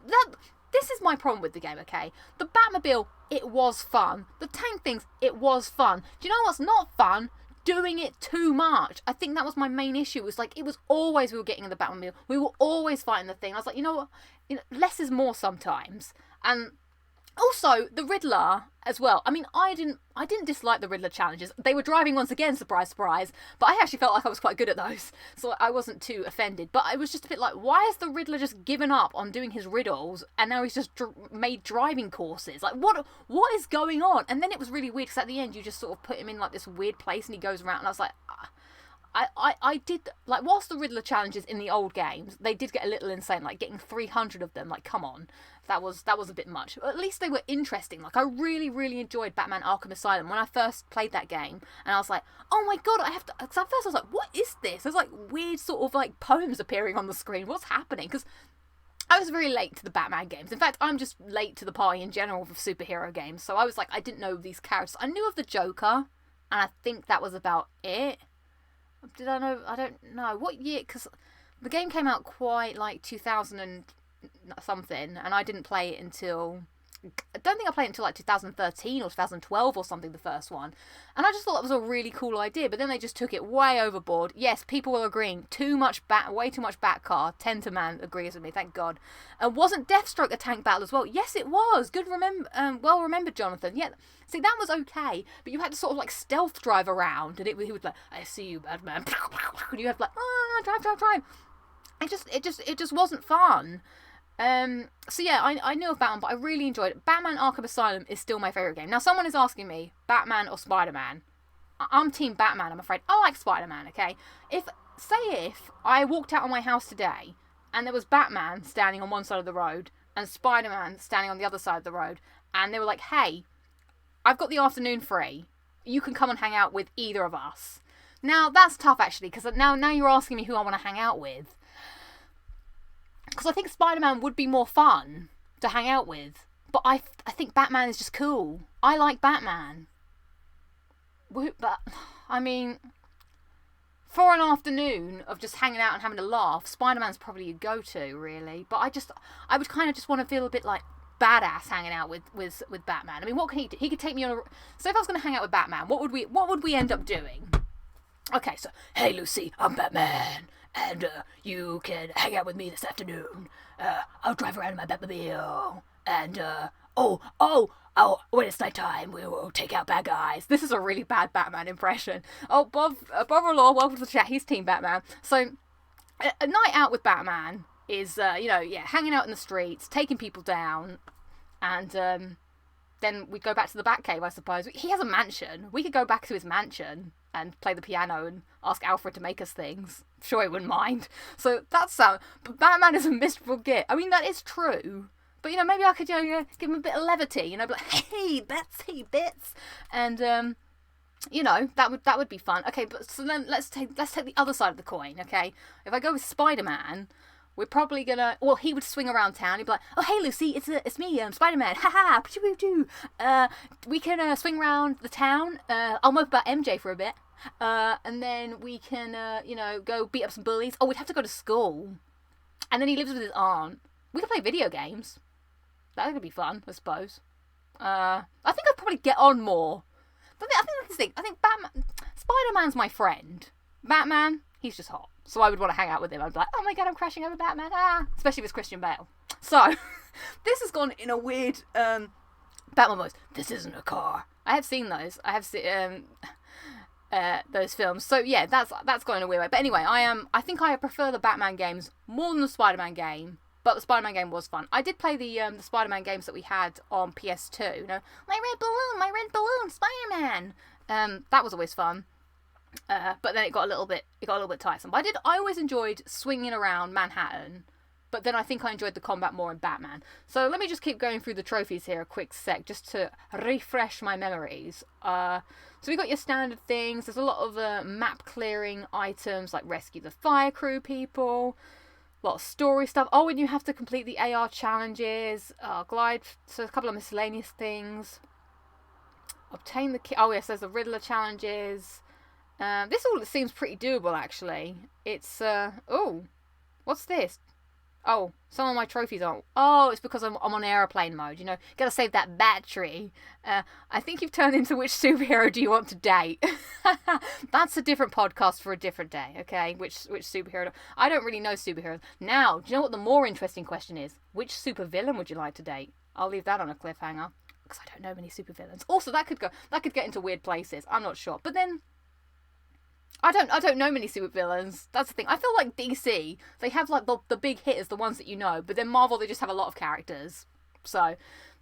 This is my problem with the game, okay? The Batmobile, it was fun. The tank things, it was fun. Do you know what's not fun? Doing it too much. I think that was my main issue. It was like, it was always we were getting in the Batmobile. We were always fighting the thing. I was like, you know what? Less is more sometimes. And also, the Riddler as well. I mean, I didn't dislike the Riddler challenges. They were driving once again, surprise, surprise. But I actually felt like I was quite good at those. So I wasn't too offended. But I was just a bit like, why has the Riddler just given up on doing his riddles and now he's just made driving courses? Like, what is going on? And then it was really weird because at the end you just sort of put him in like this weird place and he goes around and I was like... I did, like, whilst the Riddler challenges in the old games, they did get a little insane, like, getting 300 of them, like, come on, that was a bit much. At least they were interesting. Like, I really, really enjoyed Batman Arkham Asylum when I first played that game, and I was like, oh my god, because at first I was like, what is this? There's, like, weird sort of, like, poems appearing on the screen, what's happening? Because I was very late to the Batman games. In fact, I'm just late to the party in general for superhero games, so I was like, I didn't know these characters. I knew of the Joker, and I think that was about it. Did I know? I don't know. What year? Because the game came out quite like 2000 and something, and I didn't play it until... I don't think I played it until like 2013 or 2012 or something, the first one. And I just thought that was a really cool idea, but then they just took it way overboard. Yes, people were agreeing. Way too much Batcar. Tenterman agrees with me, thank God. And wasn't Deathstroke a tank battle as well? Yes, it was. Well remembered, Jonathan. Yeah, see, that was okay, but you had to sort of like stealth drive around, and he would like, I see you, Batman. And you have like, drive. It just wasn't fun. So yeah, I knew of Batman, but I really enjoyed it. Batman Arkham Asylum is still my favourite game. Now, someone is asking me, Batman or Spider-Man? I'm Team Batman, I'm afraid. I like Spider-Man, okay? If I walked out of my house today, and there was Batman standing on one side of the road, and Spider-Man standing on the other side of the road, and they were like, hey, I've got the afternoon free. You can come and hang out with either of us. Now, that's tough, actually, because now you're asking me who I want to hang out with. Because I think Spider-Man would be more fun to hang out with. But I think Batman is just cool. I like Batman. But, I mean, for an afternoon of just hanging out and having a laugh, Spider-Man's probably your go-to, really. But I would kind of just want to feel a bit like badass hanging out with Batman. I mean, what can he do? He could take me on a... So if I was going to hang out with Batman, what would we end up doing? Okay, so, hey, Lucy, I'm Batman. And you can hang out with me this afternoon. I'll drive around in my Batmobile. And, when it's nighttime, we will take out bad guys. This is a really bad Batman impression. Oh, Bob-in-law, welcome to the chat. He's Team Batman. So, a night out with Batman is, hanging out in the streets, taking people down, and then we go back to the Batcave, I suppose. He has a mansion. We could go back to his mansion and play the piano and ask Alfred to make us things. Sure, he wouldn't mind. So that's but Batman is a miserable git. I mean, that is true. But, you know, maybe I could, you know, give him a bit of levity, you know, be like, hey, bits, and, you know, that would be fun. Okay, but so then let's take the other side of the coin, okay? If I go with Spider-Man, we're probably gonna, well, he would swing around town. He'd be like, oh, hey, Lucy, it's me, Spider-Man, haha, we can swing around the town, I'll mope about MJ for a bit, and then we can, you know, go beat up some bullies. Oh, we'd have to go to school, and then he lives with his aunt. We could play video games. That could be fun, I suppose. I think I'd probably get on more. But I think that's the thing. I think Spider-Man's my friend. Batman, he's just hot. So I would want to hang out with him. I'd be like, oh my god, I'm crashing over Batman. Ah. Especially if it's Christian Bale. So, this has gone in a weird, Batman voice. This isn't a car. I have seen those. I have seen, those films. So yeah, that's gone in a weird way. But anyway, I think I prefer the Batman games more than the Spider-Man game. But the Spider-Man game was fun. I did play the Spider-Man games that we had on PS2. You know, my red balloon, Spider-Man. That was always fun. But then it got a little bit tiresome. But I always enjoyed swinging around Manhattan. But then I think I enjoyed the combat more in Batman. So let me just keep going through the trophies here a quick sec, just to refresh my memories. So we got your standard things. There's a lot of map clearing items, like rescue the fire crew people. A lot of story stuff. Oh, and you have to complete the AR challenges. Glide. So a couple of miscellaneous things. Obtain the key. Oh, yes, there's the Riddler challenges. This all seems pretty doable, actually. It's, oh, what's this? Oh, some of my trophies aren't. Oh, it's because I'm on airplane mode, you know. Gotta save that battery. I think you've turned into which superhero do you want to date? That's a different podcast for a different day, okay? Which superhero? I don't really know superheroes. Now, do you know what the more interesting question is? Which supervillain would you like to date? I'll leave that on a cliffhanger because I don't know many supervillains. Also, that could get into weird places. I'm not sure. But then I don't know many supervillains. That's the thing. I feel like DC, they have like the big hitters, the ones that you know, but then Marvel, they just have a lot of characters. So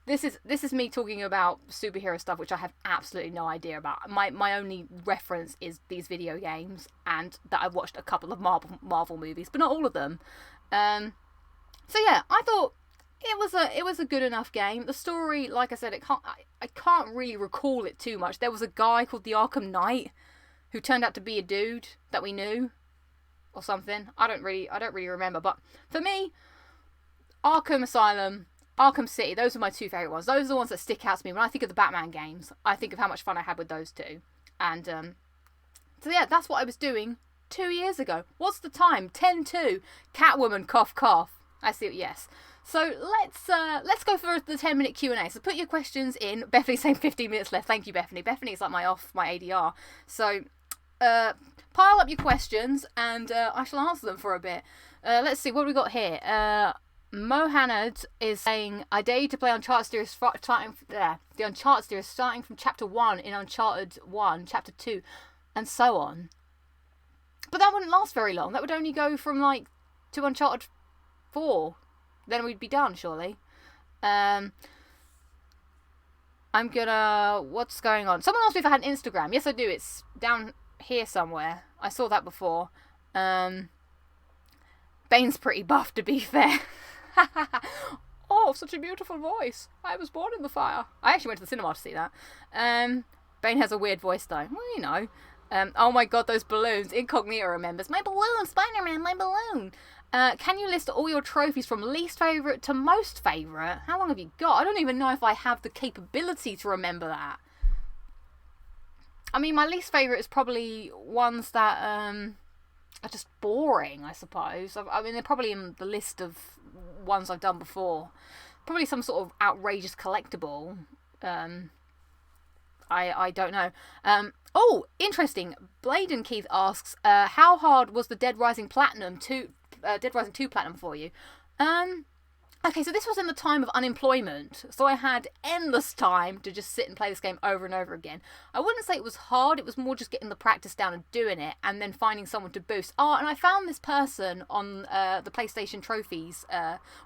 this is me talking about superhero stuff, which I have absolutely no idea about. My only reference is these video games and that I've watched a couple of Marvel movies, but not all of them. So yeah, I thought it was a good enough game. The story, like I said, I can't really recall it too much. There was a guy called the Arkham Knight who turned out to be a dude that we knew, or something. I don't really remember. But for me, Arkham Asylum, Arkham City, those are my two favourite ones. Those are the ones that stick out to me. When I think of the Batman games, I think of how much fun I had with those two. And, so yeah, that's what I was doing 2 years ago. What's the time? 10:02. Catwoman, cough, cough. I see, yes. So let's go for the 10-minute Q&A. So put your questions in. Bethany's saying 15 minutes left. Thank you, Bethany. Bethany's like my ADR. So pile up your questions and I shall answer them for a bit. Let's see, what have we got here? Mohanad is saying, I dare you to play Uncharted series the Uncharted series starting from Chapter 1 in Uncharted 1, Chapter 2, and so on. But that wouldn't last very long. That would only go from, like, to Uncharted 4. Then we'd be done, surely. I'm gonna... What's going on? Someone asked me if I had an Instagram. Yes, I do. It's down here somewhere. I saw that before. Bane's pretty buff, to be fair. Oh, such a beautiful voice. I was born in the fire. I actually went to the cinema to see that. Bane has a weird voice, though. Well, you know. Oh my god, those balloons. Incognito remembers. My balloon, Spider-Man, my balloon. Can you list all your trophies from least favourite to most favourite? How long have you got? I don't even know if I have the capability to remember that. I mean, my least favourite is probably ones that are just boring, I suppose. I mean, they're probably in the list of ones I've done before. Probably some sort of outrageous collectible. I don't know. Oh, interesting. Bladen Keith asks, how hard was the Dead Rising 2 Platinum for you? Okay, so this was in the time of unemployment, so I had endless time to just sit and play this game over and over again. I wouldn't say it was hard, it was more just getting the practice down and doing it, and then finding someone to boost. Oh, and I found this person on the PlayStation Trophies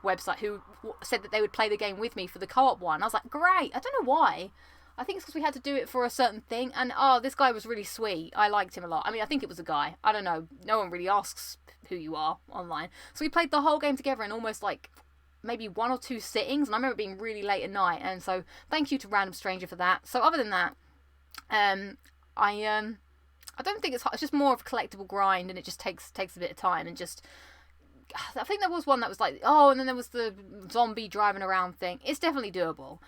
website who said that they would play the game with me for the co-op one. I was like, great. I don't know why. I think it's because we had to do it for a certain thing, and this guy was really sweet. I liked him a lot. I mean, I think it was a guy. I don't know. No one really asks who you are online. So we played the whole game together in almost like maybe 1 or 2 sittings, and I remember it being really late at night. And so thank you to Random Stranger for that. So other than that, I don't think it's hard. It's just more of a collectible grind, and it just takes a bit of time. And just, I think there was one that was like, oh, and then there was the zombie driving around thing. It's definitely doable.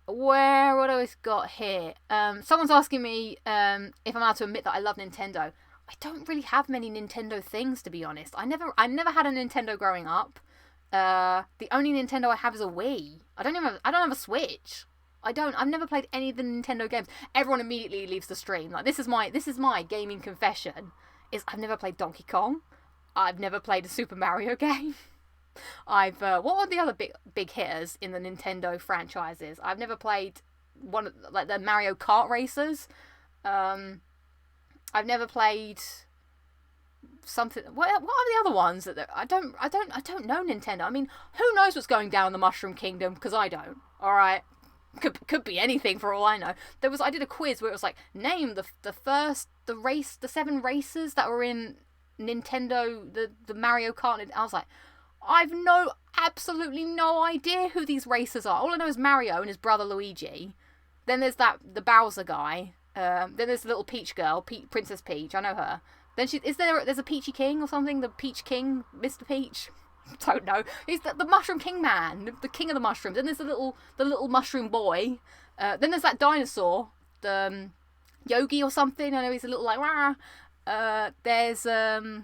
What do I got here? Someone's asking me if I'm allowed to admit that I love Nintendo. I don't really have many Nintendo things, to be honest. I never had a Nintendo growing up. The only Nintendo I have is a Wii. I don't have a Switch. I've never played any of the Nintendo games. Everyone immediately leaves the stream. Like, this is my gaming confession. Is I've never played Donkey Kong. I've never played a Super Mario game. What were the other big hitters in the Nintendo franchises? I've never played one like the Mario Kart racers. I've never played something. What are the other ones that I don't know Nintendo. I mean, who knows what's going down in the Mushroom Kingdom? Because I don't. All right. Could be anything for all I know. I did a quiz where it was like, name the 7 races that were in Nintendo, the Mario Kart. And I was like, I've absolutely no idea who these racers are. All I know is Mario and his brother Luigi. Then there's the Bowser guy. Then there's the little Peach girl, Princess Peach. I know her. Then there's a Peachy King or something? The Peach King, Mr. Peach. Don't know. He's the Mushroom King man, the king of the mushrooms. Then there's the little mushroom boy. Then there's that dinosaur, the Yogi or something. I know he's a little like rah. There's that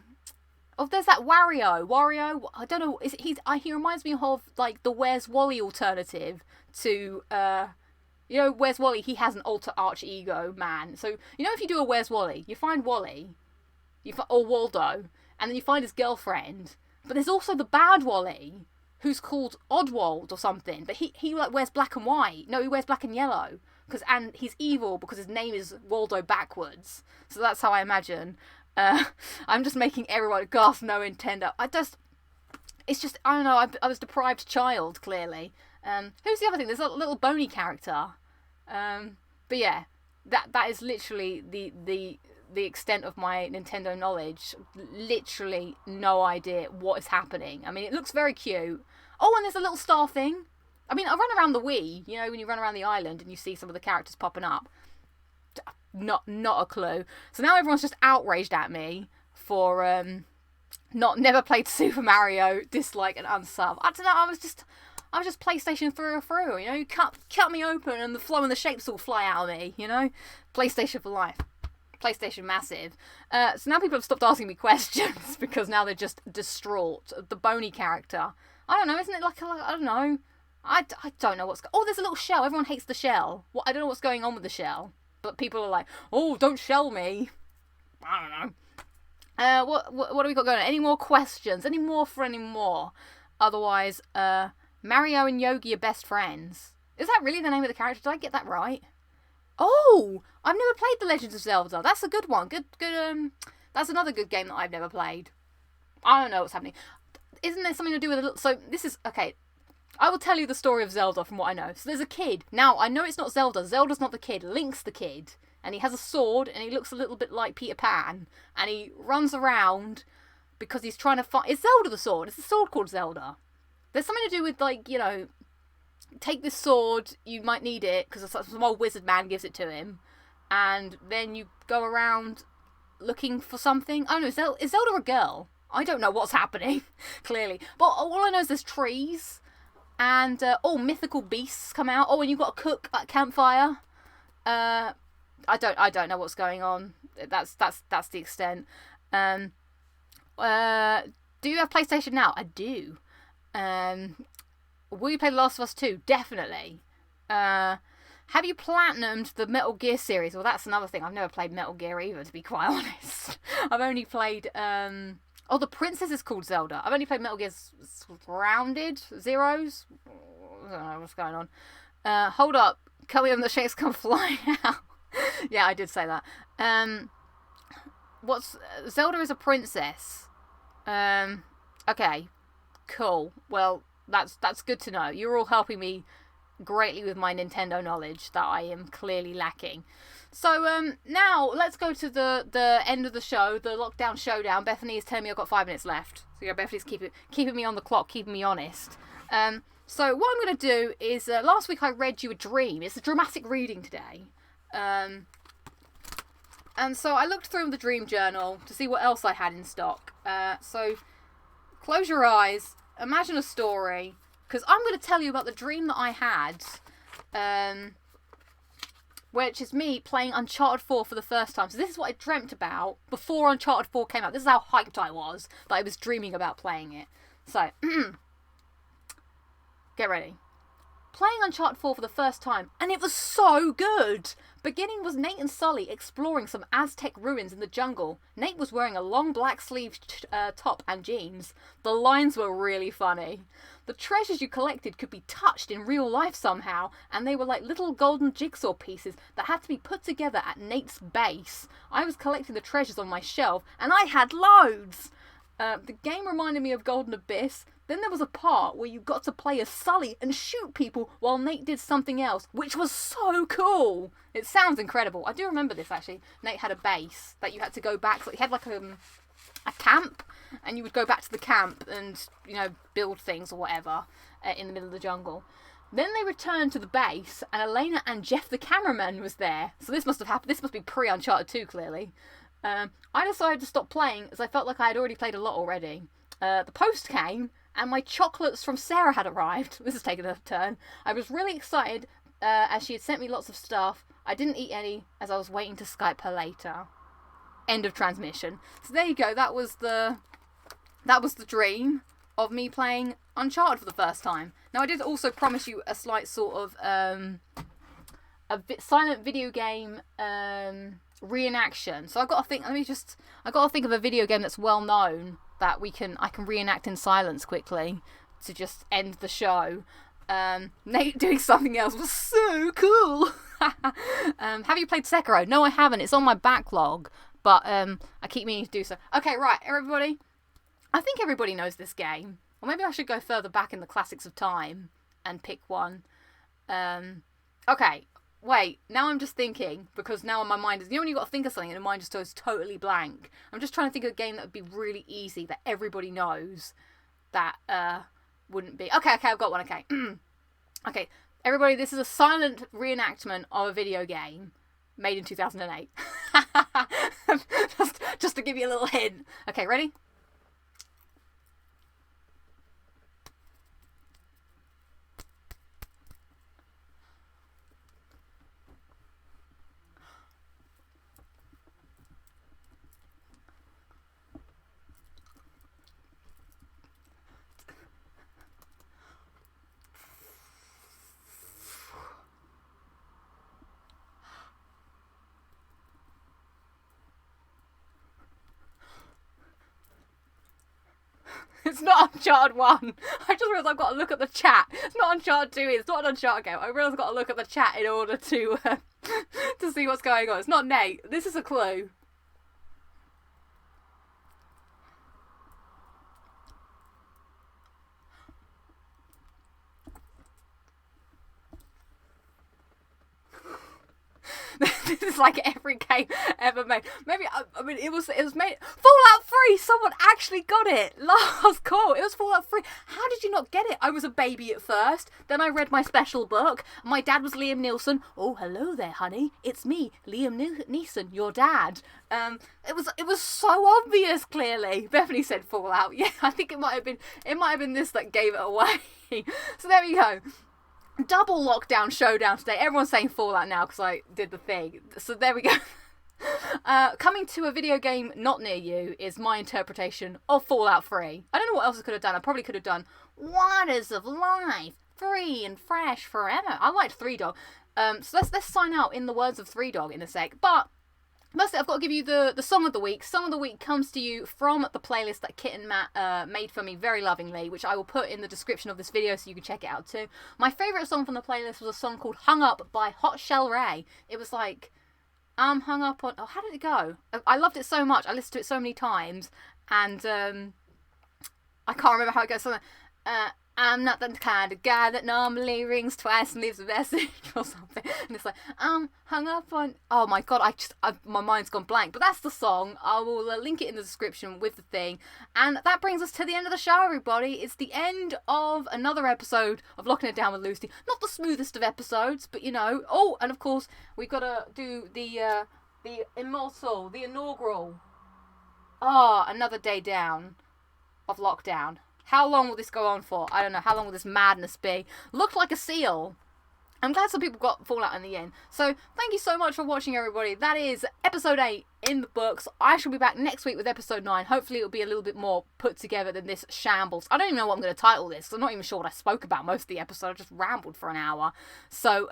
Wario. I don't know. He reminds me of like the Where's Wally alternative to Where's Wally? He has an alter arch ego man. So if you do a Where's Wally, you find Wally, or Waldo, and then you find his girlfriend. But there's also the bad Wally, who's called Oddwald or something. But he like wears black and white. No, he wears black and yellow. And he's evil because his name is Waldo backwards. So that's how I imagine. I'm just making everyone gasp no Nintendo. I don't know. I was deprived child, clearly. Who's the other thing? There's a little bony character. But yeah, that is literally the extent of my Nintendo knowledge. Literally no idea what is happening. I mean, it looks very cute. Oh, and there's a little star thing. I mean, I run around the Wii, when you run around the island and you see some of the characters popping up. Not a clue. So now everyone's just outraged at me for never played Super Mario, dislike and unsub. I don't know, I was just PlayStation through and through, you cut me open and the flow and the shapes all fly out of me, PlayStation for life. PlayStation massive. So now people have stopped asking me questions because now they're just distraught. The bony character. I don't know, isn't it like I don't know. I don't know oh, there's a little shell. Everyone hates the shell. I don't know what's going on with the shell. But people are like, oh, don't shell me. I don't know. What do we got going on? Any more questions? Any more? Otherwise, Mario and Yogi are best friends. Is that really the name of the character? Did I get that right? Oh, I've never played The Legends of Zelda. That's a good one. Good. That's another good game that I've never played. I don't know what's happening. Isn't there something to do with a little... So this is... Okay. I will tell you the story of Zelda from what I know. So there's a kid. Now, I know it's not Zelda. Zelda's not the kid. Link's the kid. And he has a sword, and he looks a little bit like Peter Pan. And he runs around because he's trying to find... Is Zelda the sword? Is the sword called Zelda? There's something to do with, like, take this sword, you might need it, because some old wizard man gives it to him. And then you go around looking for something. I don't know, is Zelda a girl? I don't know what's happening, clearly. But all I know is there's trees. And, mythical beasts come out. Oh, and you've got to cook at campfire. I don't know what's going on. That's the extent. Do you have PlayStation now? I do. Will you play The Last of Us 2? Definitely. Have you platinumed the Metal Gear series? Well, that's another thing. I've never played Metal Gear either, to be quite honest. I've only played... The Princess is called Zelda. I've only played Metal Gear Grounded Zeros. I don't know what's going on. Hold up. Can we have the shakes come flying out? Yeah, I did say that. Zelda is a princess. Okay. Cool. Well, that's good to know. You're all helping me greatly with my Nintendo knowledge that I am clearly lacking. So now let's go to the end of the show, the lockdown showdown. Bethany is telling me I've got 5 minutes left. So yeah, Bethany's keeping me on the clock, keeping me honest. So what I'm going to do is, last week I read you a dream. It's a dramatic reading today. And so I looked through the dream journal to see what else I had in stock. So close your eyes, imagine a story, because I'm going to tell you about the dream that I had, which is me playing Uncharted 4 for the first time. So this is what I dreamt about before Uncharted 4 came out. This is how hyped I was that I was dreaming about playing it. So, get ready. Playing Uncharted 4 for the first time, and it was so good! Beginning was Nate and Sully exploring some Aztec ruins in the jungle. Nate was wearing a long black sleeved top and jeans. The lines were really funny. The treasures you collected could be touched in real life somehow, and they were like little golden jigsaw pieces that had to be put together at Nate's base. I was collecting the treasures on my shelf, and I had loads! The game reminded me of Golden Abyss. Then there was a part where you got to play as Sully and shoot people while Nate did something else, which was so cool. It sounds incredible. I do remember this, actually. Nate had a base that you had to go back. So he had like a camp, and you would go back to the camp and, you know, build things or whatever in the middle of the jungle. Then they returned to the base, and Elena and Jeff the cameraman was there. So this must have happened. This must be pre-Uncharted 2, clearly. I decided to stop playing as I felt like I had already played a lot already. The post came, and my chocolates from Sarah had arrived. This has taken a turn. I was really excited as she had sent me lots of stuff. I didn't eat any as I was waiting to Skype her later. End of transmission. So there you go. That was the dream of me playing Uncharted for the first time. Now I did also promise you a slight sort of silent video game reenaction. So I got to think. I got to think of a video game that's well known that I can reenact in silence quickly to just end the show. Nate doing something else was so cool. Have you played Sekiro? No, I haven't. It's on my backlog, but I keep meaning to do so. Okay, right, everybody. I think everybody knows this game. Or maybe I should go further back in the classics of time and pick one. Okay. Wait, now I'm just thinking, because now my mind is, you know when you've got to think of something and your mind just goes totally blank? I'm just trying to think of a game that would be really easy, that everybody knows, that wouldn't be... Okay, I've got one, okay. Okay, everybody, this is a silent reenactment of a video game made in 2008. just to give you a little hint. Okay, ready? It's not Uncharted 1. I just realised I've got to look at the chat. It's not Uncharted 2. It's not an Uncharted game. I realised I've got to look at the chat in order to to see what's going on. It's not Nate. This is a clue. This is like every game ever made. Maybe, I mean, it was made... Fallout 3! Someone actually got it! Last call! It was Fallout 3. How did you not get it? I was a baby at first. Then I read my special book. My dad was Liam Neeson. Oh, hello there, honey. It's me, Liam Neeson, your dad. It was so obvious, clearly. Bethany said Fallout. Yeah, I think it might have been this that gave it away. So there we go. Double lockdown showdown today. Everyone's saying Fallout now because I did the thing. So there we go. Coming to a video game not near you is my interpretation of Fallout 3. I don't know what else I could have done. I probably could have done Waters of Life, free and fresh forever. I liked Three Dog. So let's sign out in the words of Three Dog in a sec. But mostly, I've got to give you the song of the week. Song of the week comes to you from the playlist that Kit and Matt made for me very lovingly, which I will put in the description of this video so you can check it out too. My favourite song from the playlist was a song called Hung Up by Hot Shell Ray. It was like, I'm hung up on... Oh, how did it go? I loved it so much. I listened to it so many times. And I can't remember how it goes. Something, I'm not the kind of guy that normally rings twice and leaves a message or something. And it's like, hung up on. Oh my god, my mind's gone blank. But that's the song. I will link it in the description with the thing. And that brings us to the end of the show, everybody. It's the end of another episode of Locking It Down with Lucy. Not the smoothest of episodes, but you know. Oh, and of course, we've got to do the inaugural. Another day down of lockdown. How long will this go on for? I don't know. How long will this madness be? Looked like a seal. I'm glad some people got fallout in the end. So, thank you so much for watching, everybody. That is episode 8 in the books. I shall be back next week with episode 9. Hopefully, it'll be a little bit more put together than this shambles. I don't even know what I'm going to title this. I'm not even sure what I spoke about most of the episode. I just rambled for an hour. So,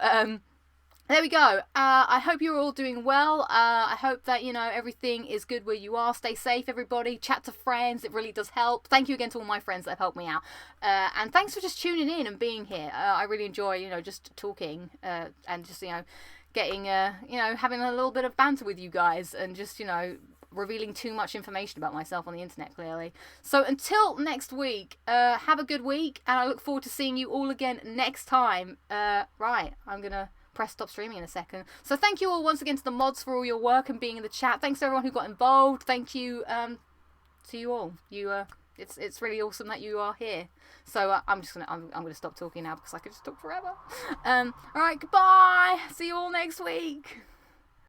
there we go. I hope you're all doing well. I hope that, you know, everything is good where you are. Stay safe, everybody. Chat to friends. It really does help. Thank you again to all my friends that have helped me out. And thanks for just tuning in and being here. I really enjoy, you know, just talking and just, you know, getting, you know, having a little bit of banter with you guys and just, you know, revealing too much information about myself on the internet, clearly. So until next week, have a good week. And I look forward to seeing you all again next time. Right, I'm going to press stop streaming in a second. So thank you all once again to the mods for all your work and being in the chat. Thanks to everyone who got involved. Thank you to you all. It's really awesome that you are here. So I'm gonna stop talking now because I could just talk forever. All right, goodbye. See you all next week.